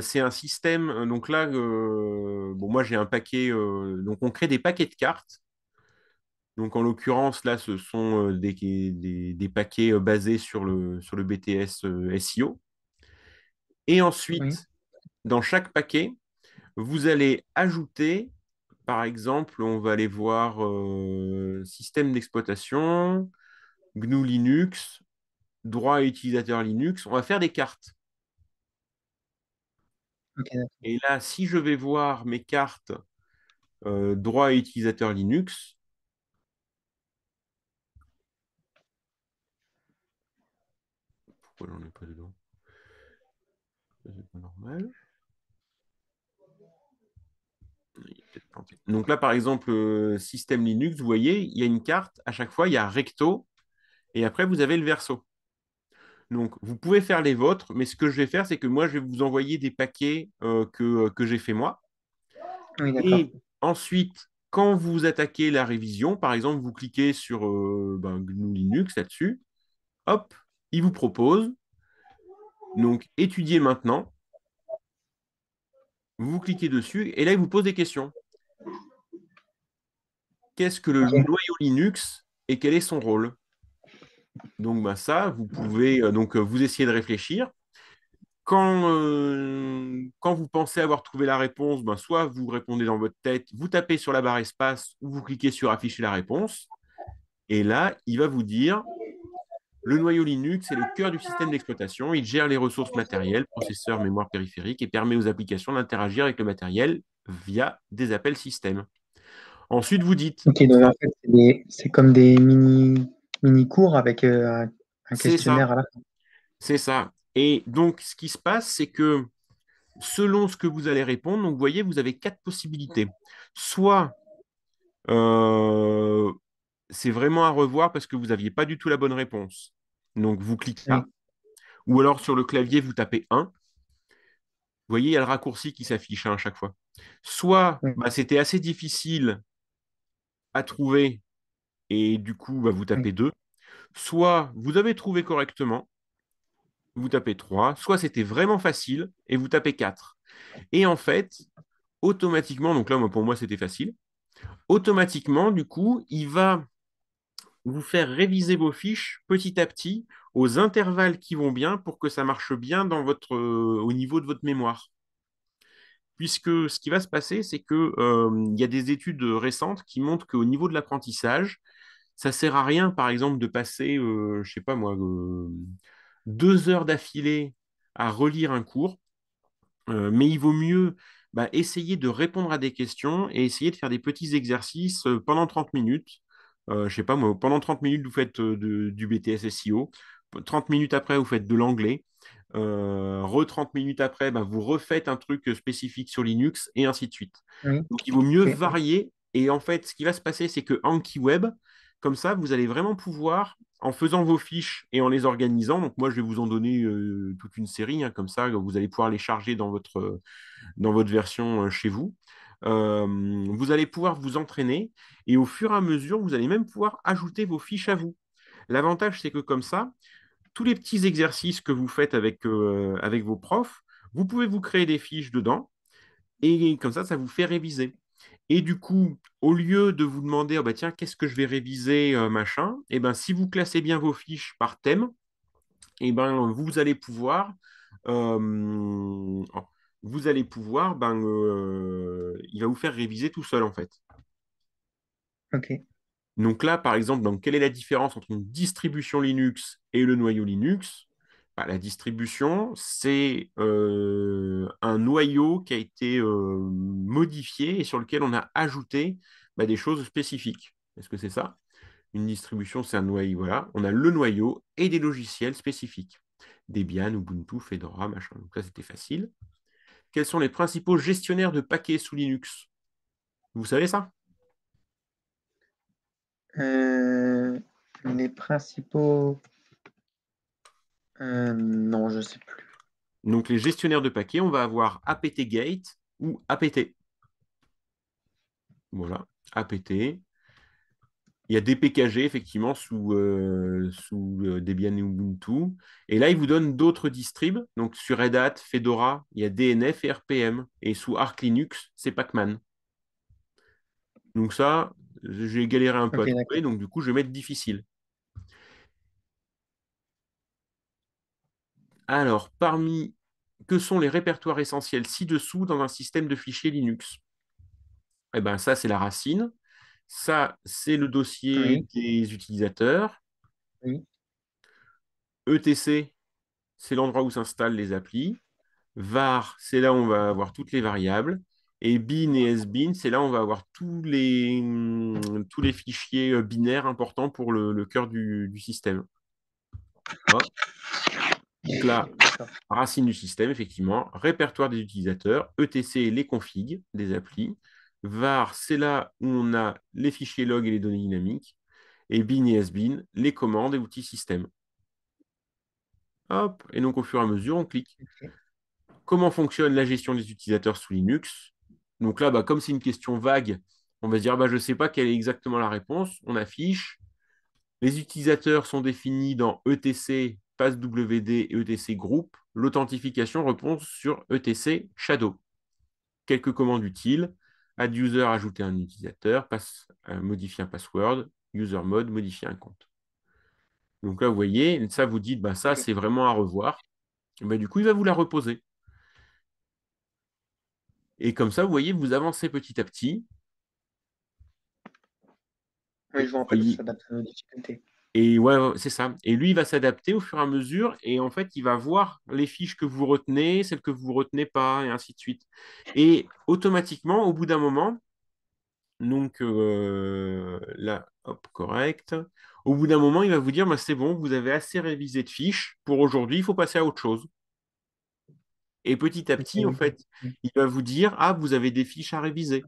c'est un système. Donc là, bon, moi, j'ai un paquet. Donc, on crée des paquets de cartes. Donc, en l'occurrence, là, ce sont des paquets basés sur le BTS SEO. Et
oui,
ensuite, dans chaque paquet, vous allez ajouter, par exemple, on va aller voir système d'exploitation, GNU Linux, droit utilisateur Linux. On va faire des cartes.
ok, d'accord.
Et là, si je vais voir mes cartes droit utilisateur Linux, pourquoi j'en ai pas dedans? Ça, c'est pas normal. Il est peut-être planté. Donc là, par exemple, système Linux, vous voyez, il y a une carte, à chaque fois, il y a recto, et après, vous avez le verso. Donc, vous pouvez faire les vôtres, mais ce que je vais faire, c'est que moi, je vais vous envoyer des paquets que j'ai fait moi.
Oui, d'accord.
Et ensuite, quand vous attaquez la révision, par exemple, vous cliquez sur GNU Linux là-dessus, hop, il vous propose, donc, étudier maintenant. Vous cliquez dessus, et là, il vous pose des questions. Qu'est-ce que le
Ok,
noyau Linux et quel est son rôle? Donc, bah, ça, vous pouvez vous essayer de réfléchir. Quand vous pensez avoir trouvé la réponse, ben, soit vous répondez dans votre tête, vous tapez sur la barre espace ou vous cliquez sur afficher la réponse. Et là, il va vous dire, le noyau Linux est le cœur du système d'exploitation. Il gère les ressources matérielles, processeurs, mémoire périphérique et permet aux applications d'interagir avec le matériel via des appels système. Ensuite, vous dites,
ok, donc en fait, c'est comme des mini cours avec un
c'est ça,
questionnaire à la fin.
c'est ça. Et donc, ce qui se passe, c'est que selon ce que vous allez répondre, donc vous voyez, vous avez quatre possibilités. Soit euh, c'est vraiment à revoir parce que vous n'aviez pas du tout la bonne réponse. Donc, vous cliquez là.
Oui,
Ou alors, sur le clavier, vous tapez 1. Vous voyez, il y a le raccourci qui s'affiche à chaque fois. Soit
oui,
bah, c'était assez difficile à trouver et du coup, bah, vous
oui,
tapez 2. Soit vous avez trouvé correctement, vous tapez 3. Soit c'était vraiment facile et vous tapez 4. Et en fait, automatiquement, donc là, pour moi, c'était facile. Automatiquement, du coup, il va vous faire réviser vos fiches petit à petit aux intervalles qui vont bien pour que ça marche bien au niveau de votre mémoire. Puisque ce qui va se passer, c'est que, il y a des études récentes qui montrent qu'au niveau de l'apprentissage, ça sert à rien, par exemple, de passer, je sais pas moi, 2 heures d'affilée à relire un cours. Mais il vaut mieux essayer de répondre à des questions et essayer de faire des petits exercices pendant 30 minutes. Je sais pas moi, pendant 30 minutes, vous faites du BTS SEO. 30 minutes après, vous faites de l'anglais. 30 minutes après, vous refaites un truc spécifique sur Linux et ainsi de suite.
oui,
Donc, il vaut mieux
ok,
varier. Et en fait, ce qui va se passer, c'est que Anki Web, comme ça, vous allez vraiment pouvoir, en faisant vos fiches et en les organisant, donc moi, je vais vous en donner toute une série, hein, comme ça, vous allez pouvoir les charger dans votre version chez vous. Vous allez pouvoir vous entraîner et au fur et à mesure, vous allez même pouvoir ajouter vos fiches à vous. L'avantage, c'est que comme ça, tous les petits exercices que vous faites avec vos profs, vous pouvez vous créer des fiches dedans et comme ça vous fait réviser. Et du coup, au lieu de vous demander, oh, bah, tiens, qu'est-ce que je vais réviser, machin, et ben, si vous classez bien vos fiches par thème, et ben, oh, vous allez pouvoir, il va vous faire réviser tout seul en fait.
ok,
Donc là, par exemple, quelle est la différence entre une distribution Linux et le noyau Linux? Bah, la distribution, c'est un noyau qui a été modifié et sur lequel on a ajouté des choses spécifiques. Est-ce que c'est ça? Une distribution, c'est un noyau, voilà. On a le noyau et des logiciels spécifiques. Debian, Ubuntu, Fedora, machin. Donc ça, c'était facile. Quels sont les principaux gestionnaires de paquets sous Linux? Vous savez ça?
Euh, les principaux, non, je sais plus.
Donc les gestionnaires de paquets, on va avoir apt-get ou apt. Voilà, apt. Il y a des PKG, effectivement, sous Debian et Ubuntu. Et là, il vous donne d'autres distribs. Donc, sur Red Hat, Fedora, il y a DNF et RPM. Et sous Arch Linux, c'est Pacman. Donc ça, j'ai galéré un peu
Ok,
à trouver.
d'accord.
Donc, du coup, je vais mettre difficile. Alors, que sont les répertoires essentiels ci-dessous dans un système de fichiers Linux? Eh bien, ça, c'est la racine. Ça, c'est le dossier
Oui,
des utilisateurs.
oui.
ETC, c'est l'endroit où s'installent les applis. Var, c'est là où on va avoir toutes les variables. Et bin et sbin, c'est là où on va avoir tous les fichiers binaires importants pour le cœur du système. Hop. Donc là,
D'accord.
racine du système, effectivement. Répertoire des utilisateurs. ETC, les configs des applis. Var, c'est là où on a les fichiers log et les données dynamiques. Et bin et sbin, les commandes et outils système. Hop. Et donc, au fur et à mesure, on clique.
Ok.
Comment fonctionne la gestion des utilisateurs sous Linux? Donc là, bah, comme c'est une question vague, on va se dire bah, je ne sais pas quelle est exactement la réponse. On affiche. Les utilisateurs sont définis dans ETC, PassWD et ETC Group. L'authentification repose sur ETC Shadow. Quelques commandes utiles. Add user, ajouter un utilisateur. Modifier un password. User mode, modifier un compte. Donc là, vous voyez, ça vous dit, bah, ça,
Ok.
c'est vraiment à revoir. Et bah, du coup, il va vous la reposer. Et comme ça, vous voyez, vous avancez petit à petit.
Oui,
Et,
je vois, en fait, ça
voyez,
s'adapte à nos difficultés.
et ouais, ouais, c'est ça. Et lui, il va s'adapter au fur et à mesure. Et en fait, il va voir les fiches que vous retenez, celles que vous ne retenez pas, et ainsi de suite. Et automatiquement, au bout d'un moment, donc là, hop, correct. Au bout d'un moment, il va vous dire, bah, c'est bon, vous avez assez révisé de fiches. Pour aujourd'hui, il faut passer à autre chose. Et petit à
Ok,
petit, en
oui.
fait,
Oui.
il va vous dire, ah, vous avez des fiches à réviser.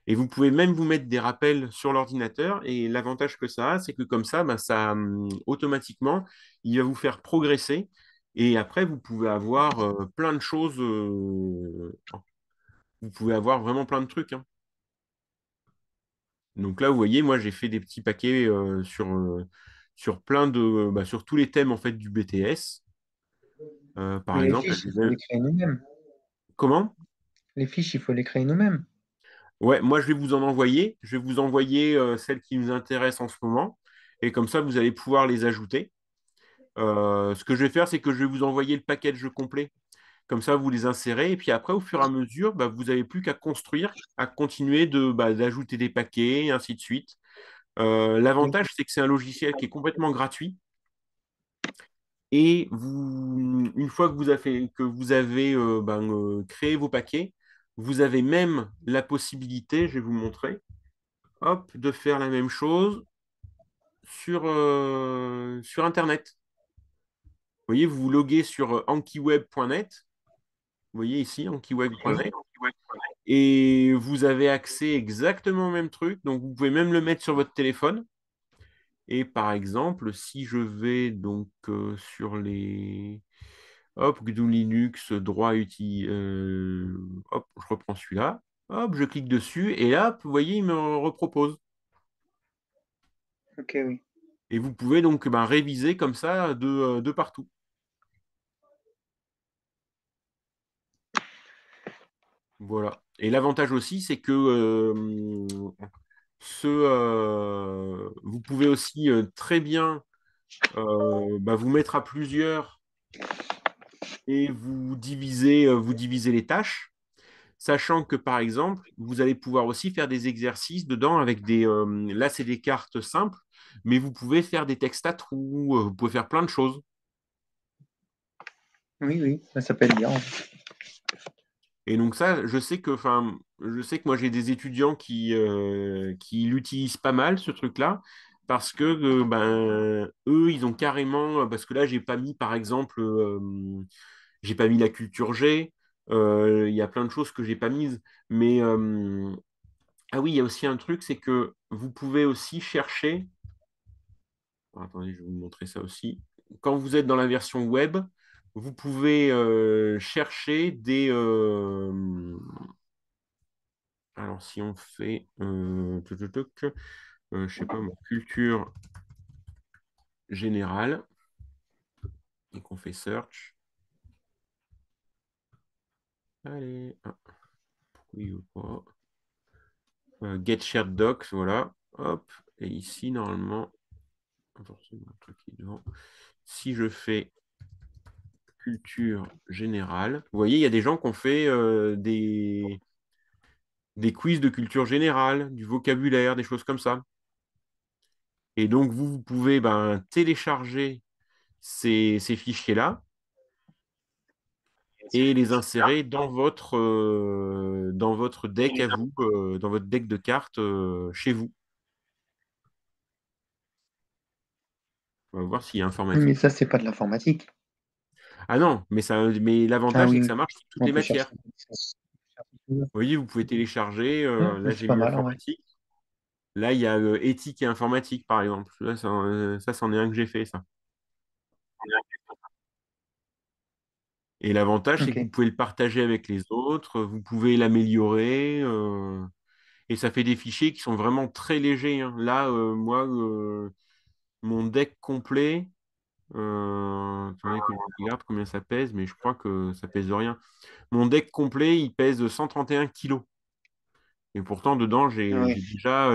Et vous pouvez même vous mettre des rappels sur l'ordinateur. Et l'avantage que ça a, c'est que comme ça, bah, automatiquement, il va vous faire progresser. Et après, vous pouvez avoir plein de choses. Vous pouvez avoir vraiment plein de trucs, hein. Donc là, vous voyez, moi, j'ai fait des petits paquets sur plein sur tous les thèmes en fait du BTS. Par
Mais les
exemple,
fiches, il faut les créer nous-mêmes.
comment?
Les fiches, il faut les créer nous-mêmes.
Ouais, moi je vais vous en envoyer. Je vais vous envoyer celles qui nous intéressent en ce moment. Et comme ça, vous allez pouvoir les ajouter. Ce que je vais faire, c'est que je vais vous envoyer le package complet. Comme ça, vous les insérez. Et puis après, au fur et à mesure, bah, vous n'avez plus qu'à construire, à continuer d'ajouter des paquets, et ainsi de suite.
Oui,
L'avantage, c'est que c'est un logiciel qui est complètement gratuit. Et vous, une fois que vous avez créé vos paquets, vous avez même la possibilité, je vais vous montrer, hop, de faire la même chose sur Internet. Vous voyez, vous vous loguez sur ankiweb.net. Vous voyez ici,
oui.
ankiweb.net. Et vous avez accès exactement au même truc. Donc, vous pouvez même le mettre sur votre téléphone. Et par exemple, si je vais donc sur les... Hop, GNU Linux, droit utile... hop, je reprends celui-là. Hop, je clique dessus. Et là, vous voyez, il me repropose.
Ok, oui.
Et vous pouvez donc réviser comme ça de partout. Voilà. Et l'avantage aussi, c'est que vous pouvez aussi très bien vous mettre à plusieurs et vous divisez les tâches, sachant que par exemple, vous allez pouvoir aussi faire des exercices dedans avec là, c'est des cartes simples, mais vous pouvez faire des textes à trous, vous pouvez faire plein de choses.
Oui, oui, ça peut être bien.
Et donc ça, je sais que moi j'ai des étudiants qui l'utilisent pas mal, ce truc-là, parce que eux, ils ont carrément, parce que là, j'ai pas mis, par exemple, j'ai pas mis la culture G, il y a plein de choses que j'ai pas mises, mais ah oui, il y a aussi un truc, c'est que vous pouvez aussi chercher, attendez, je vais vous montrer ça aussi, quand vous êtes dans la version web, vous pouvez chercher Alors, si on fait, je sais pas, culture générale, et qu'on fait search. Allez, ah, pourquoi il veut pas? Get shared docs, voilà. Hop. Et ici, normalement, forcément, un truc qui est devant. Si je fais culture générale, vous voyez, il y a des gens qui ont fait des quiz de culture générale, du vocabulaire, des choses comme ça. Et donc, vous pouvez télécharger ces fichiers-là et les insérer dans votre deck à vous, dans votre deck de cartes chez vous. On va voir s'il y a
Oui, mais
informatique.
ça, c'est pas de l'informatique.
Ah non, mais
Ah
l'avantage, c'est
oui,
que
oui.
ça marche sur toutes
On
les
peut chercher.
matières. Vous voyez, vous pouvez télécharger.
Ouais,
Là,
c'est
j'ai
pas
mis
mal, en vrai.
informatique. Là, il y a éthique et informatique, par exemple. Là, ça, c'en est un que j'ai fait, ça. Et l'avantage, c'est que vous
Ok.
pouvez le partager avec les autres, vous pouvez l'améliorer, et ça fait des fichiers qui sont vraiment très légers, hein. Là, moi, mon deck complet, attendez que je regarde combien ça pèse, mais je crois que ça pèse rien. Mon deck complet, il pèse 131 kilos. Et pourtant, dedans,
Ouais.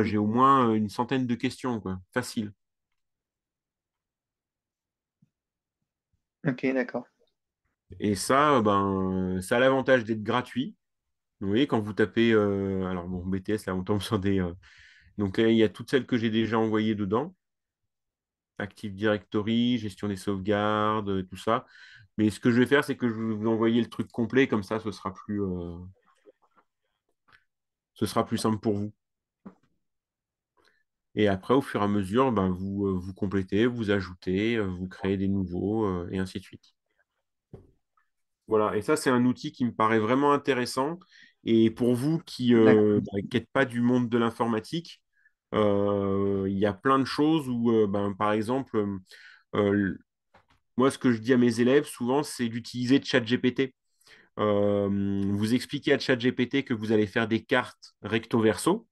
j'ai au moins une centaine de questions, quoi. Facile.
Ok, d'accord.
Et ça, ça a l'avantage d'être gratuit. Vous voyez, quand vous tapez, alors bon, BTS, là, on tombe sur des. Donc, il y a toutes celles que j'ai déjà envoyées dedans. Active Directory, gestion des sauvegardes, tout ça. Mais ce que je vais faire, c'est que je vais vous envoyer le truc complet, comme ça, ce sera plus simple pour vous. Et après, au fur et à mesure, vous complétez, vous ajoutez, vous créez des nouveaux, et ainsi de suite. Voilà, et ça, c'est un outil qui me paraît vraiment intéressant. Et pour vous qui
D'accord.
n'êtes pas du monde de l'informatique, il y a plein de choses où, par exemple, euh, moi, ce que je dis à mes élèves souvent, c'est d'utiliser ChatGPT. Vous expliquez à ChatGPT que vous allez faire des cartes recto-verso,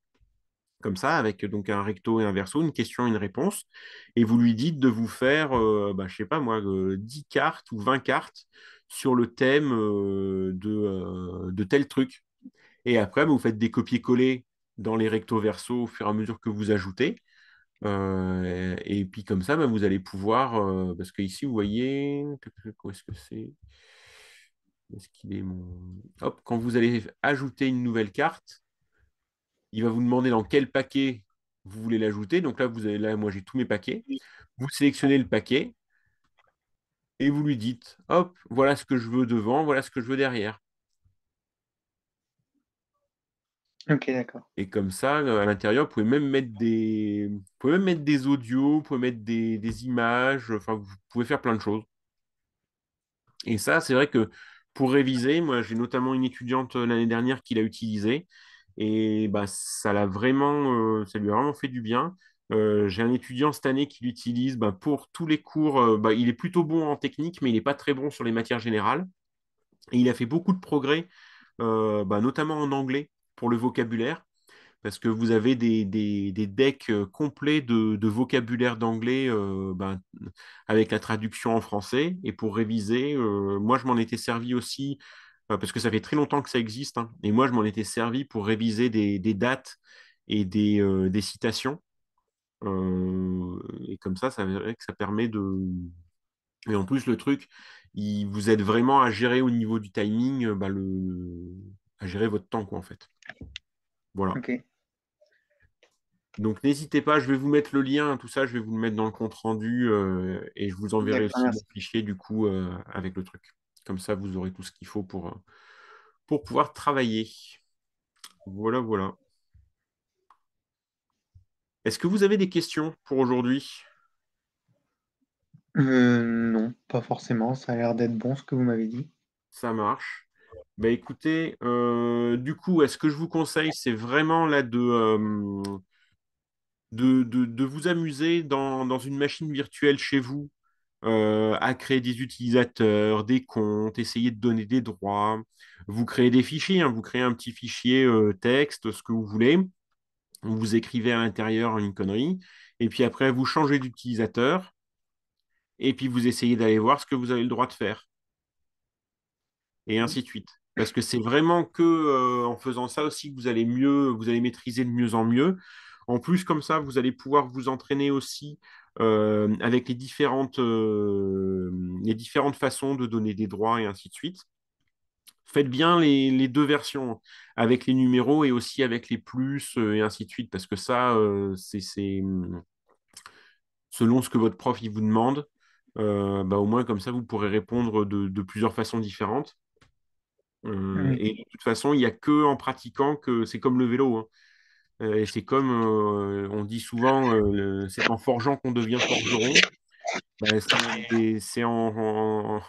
comme ça, avec donc un recto et un verso, une question, une réponse, et vous lui dites de vous faire, je sais pas moi, 10 cartes ou 20 cartes sur le thème de tel truc. Et après, vous faites des copier-coller dans les recto-verso au fur et à mesure que vous ajoutez. Et puis comme ça, vous allez pouvoir, parce que ici, vous voyez, où est-ce que c'est? Où est-ce qu'il est mon... Hop, quand vous allez ajouter une nouvelle carte, il va vous demander dans quel paquet vous voulez l'ajouter. Donc là, vous avez là, moi j'ai tous mes paquets. Vous sélectionnez le paquet et vous lui dites, hop, voilà ce que je veux devant, voilà ce que je veux derrière.
Ok, d'accord.
Et comme ça, à l'intérieur, vous pouvez même mettre des audios, vous pouvez mettre des images, enfin, vous pouvez faire plein de choses. Et ça, c'est vrai que pour réviser, moi, j'ai notamment une étudiante l'année dernière qui l'a utilisé et ça lui a vraiment fait du bien. J'ai un étudiant cette année qui l'utilise pour tous les cours. Il est plutôt bon en technique, mais il n'est pas très bon sur les matières générales. Et il a fait beaucoup de progrès, notamment en anglais pour le vocabulaire parce que vous avez des decks complets de vocabulaire d'anglais avec la traduction en français. Et pour réviser, moi, je m'en étais servi aussi, parce que ça fait très longtemps que ça existe, hein, et moi, je m'en étais servi pour réviser des dates et des citations. Et comme ça, vrai que ça permet de... Et en plus, le truc, il vous aide vraiment à gérer au niveau du timing, à gérer votre temps, quoi, en fait. Voilà.
Ok.
Donc n'hésitez pas, je vais vous mettre le lien, tout ça, je vais vous le mettre dans le compte rendu et je vous enverrai
D'accord,
aussi mon
merci.
fichier du coup avec le truc. Comme ça, vous aurez tout ce qu'il faut pour pouvoir travailler. Voilà, voilà. Est-ce que vous avez des questions pour aujourd'hui?
Non, pas forcément. Ça a l'air d'être bon ce que vous m'avez dit.
Ça marche. Bah écoutez, du coup, ce que je vous conseille, c'est vraiment là de vous amuser dans une machine virtuelle chez vous à créer des utilisateurs, des comptes, essayer de donner des droits. Vous créez des fichiers, hein, vous créez un petit fichier texte, ce que vous voulez. Vous écrivez à l'intérieur une connerie. Et puis après, vous changez d'utilisateur. Et puis vous essayez d'aller voir ce que vous avez le droit de faire. Et ainsi de suite. Parce que c'est vraiment que en faisant ça aussi que vous allez mieux, vous allez maîtriser de mieux en mieux. En plus, comme ça, vous allez pouvoir vous entraîner aussi avec les différentes façons de donner des droits et ainsi de suite. Faites bien les deux versions, avec les numéros et aussi avec les plus et ainsi de suite, parce que ça, selon ce que votre prof il vous demande, bah, au moins comme ça, vous pourrez répondre de plusieurs façons différentes.
Oui,
Et de toute façon, il n'y a que en pratiquant que c'est comme le vélo, hein. Et c'est comme on dit souvent, c'est en forgeant qu'on devient forgeron. Ben, c'est en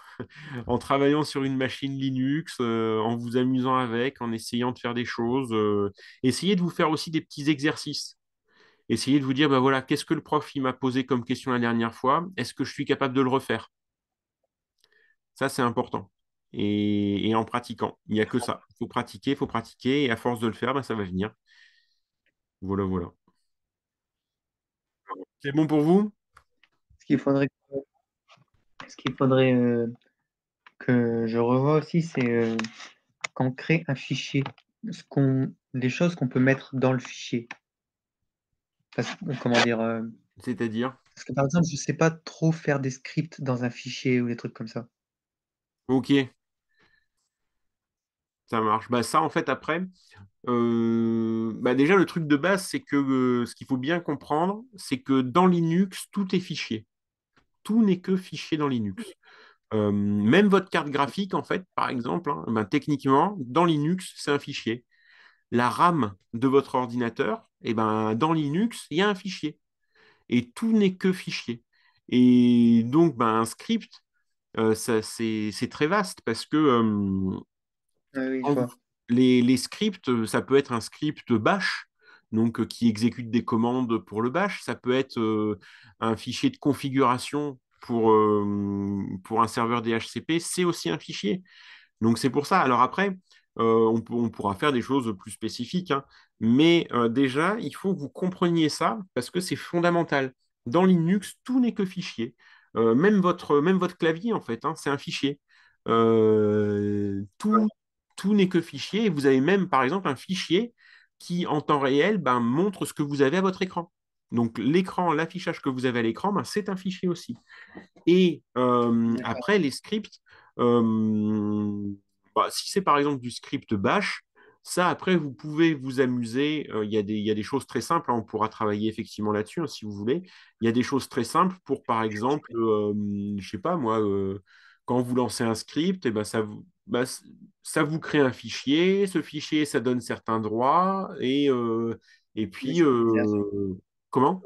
travaillant sur une machine Linux, en vous amusant avec, en essayant de faire des choses. Essayez de vous faire aussi des petits exercices. Essayez de vous dire, ben voilà, qu'est-ce que le prof il m'a posé comme question la dernière fois? Est-ce que je suis capable de le refaire? Ça, c'est important. Et en pratiquant, il n'y a que ça. Il faut pratiquer, et à force de le faire, ben, ça va venir. Voilà, voilà. C'est bon pour vous?
ce qu'il faudrait, ce qu'il faudrait que je revoie aussi, c'est quand on crée un fichier, les choses qu'on peut mettre dans le fichier. Comment dire,
C'est-à-dire?
parce que par exemple, je sais pas trop faire des scripts dans un fichier ou des trucs comme ça.
Ok, ça marche. Bah, ça, en fait, après, bah, déjà, le truc de base, c'est que ce qu'il faut bien comprendre, c'est que dans Linux, tout est fichier. Tout n'est que fichier dans Linux. Même votre carte graphique, en fait, par exemple, hein, ben, techniquement, dans Linux, c'est un fichier. La RAM de votre ordinateur, et ben, dans Linux, il y a un fichier. Et tout n'est que fichier. Et donc, ben, un script, c'est très vaste parce que
Oui, oui, je
quand
vois.
les scripts, ça peut être un script bash, donc qui exécute des commandes pour le bash. Ça peut être un fichier de configuration pour un serveur DHCP. C'est aussi un fichier. Donc c'est pour ça. Alors après, on pourra faire des choses plus spécifiques, hein. Mais déjà, il faut que vous compreniez ça parce que c'est fondamental. Dans Linux, tout n'est que fichier. Même votre clavier, en fait, hein, c'est un fichier. Tout n'est que fichier. Et vous avez même, par exemple, un fichier qui, en temps réel, ben, montre ce que vous avez à votre écran. Donc l'écran, l'affichage que vous avez à l'écran, ben, c'est un fichier aussi. Et
D'accord.
après, les scripts, bah, si c'est par exemple du script bash, ça, après, vous pouvez vous amuser. Il y a des choses très simples, hein, on pourra travailler effectivement là-dessus, hein, si vous voulez. Il y a des choses très simples pour, par exemple, je sais pas moi, quand vous lancez un script, et ben, ça vous crée un fichier. Ce fichier, ça donne certains droits. Et
Oui,
puis,
ça serait bien ça.
comment?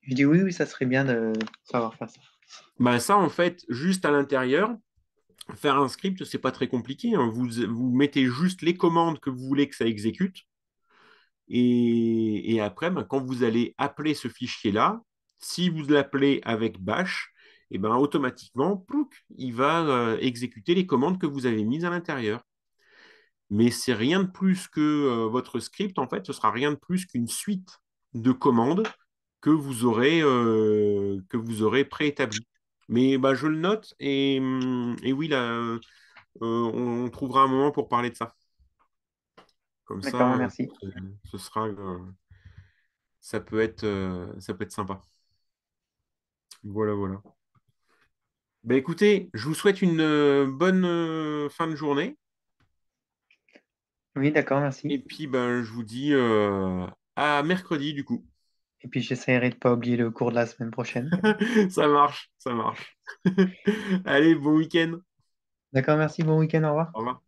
Je dis oui, oui, ça serait bien de savoir faire ça.
Ben, ça, en fait, juste à l'intérieur. Faire un script, c'est pas très compliqué, hein. Vous mettez juste les commandes que vous voulez que ça exécute. Et après, ben, quand vous allez appeler ce fichier-là, si vous l'appelez avec bash, et ben, automatiquement, plouc, il va exécuter les commandes que vous avez mises à l'intérieur. Mais c'est rien de plus que votre script, en fait, ce sera rien de plus qu'une suite de commandes que vous aurez préétablies. Mais bah, je le note et oui, là, on trouvera un moment pour parler de ça. Comme
D'accord,
ça,
merci.
ce sera, ça peut être sympa. Voilà, voilà. Ben écoutez, je vous souhaite une bonne fin de journée.
Oui, d'accord,
Et
merci.
puis, ben, je vous dis à mercredi, du coup.
Et puis j'essaierai de pas oublier le cours de la semaine prochaine.
Ça marche, ça marche. Allez, bon week-end.
D'accord, merci, bon week-end, au revoir.
Au revoir.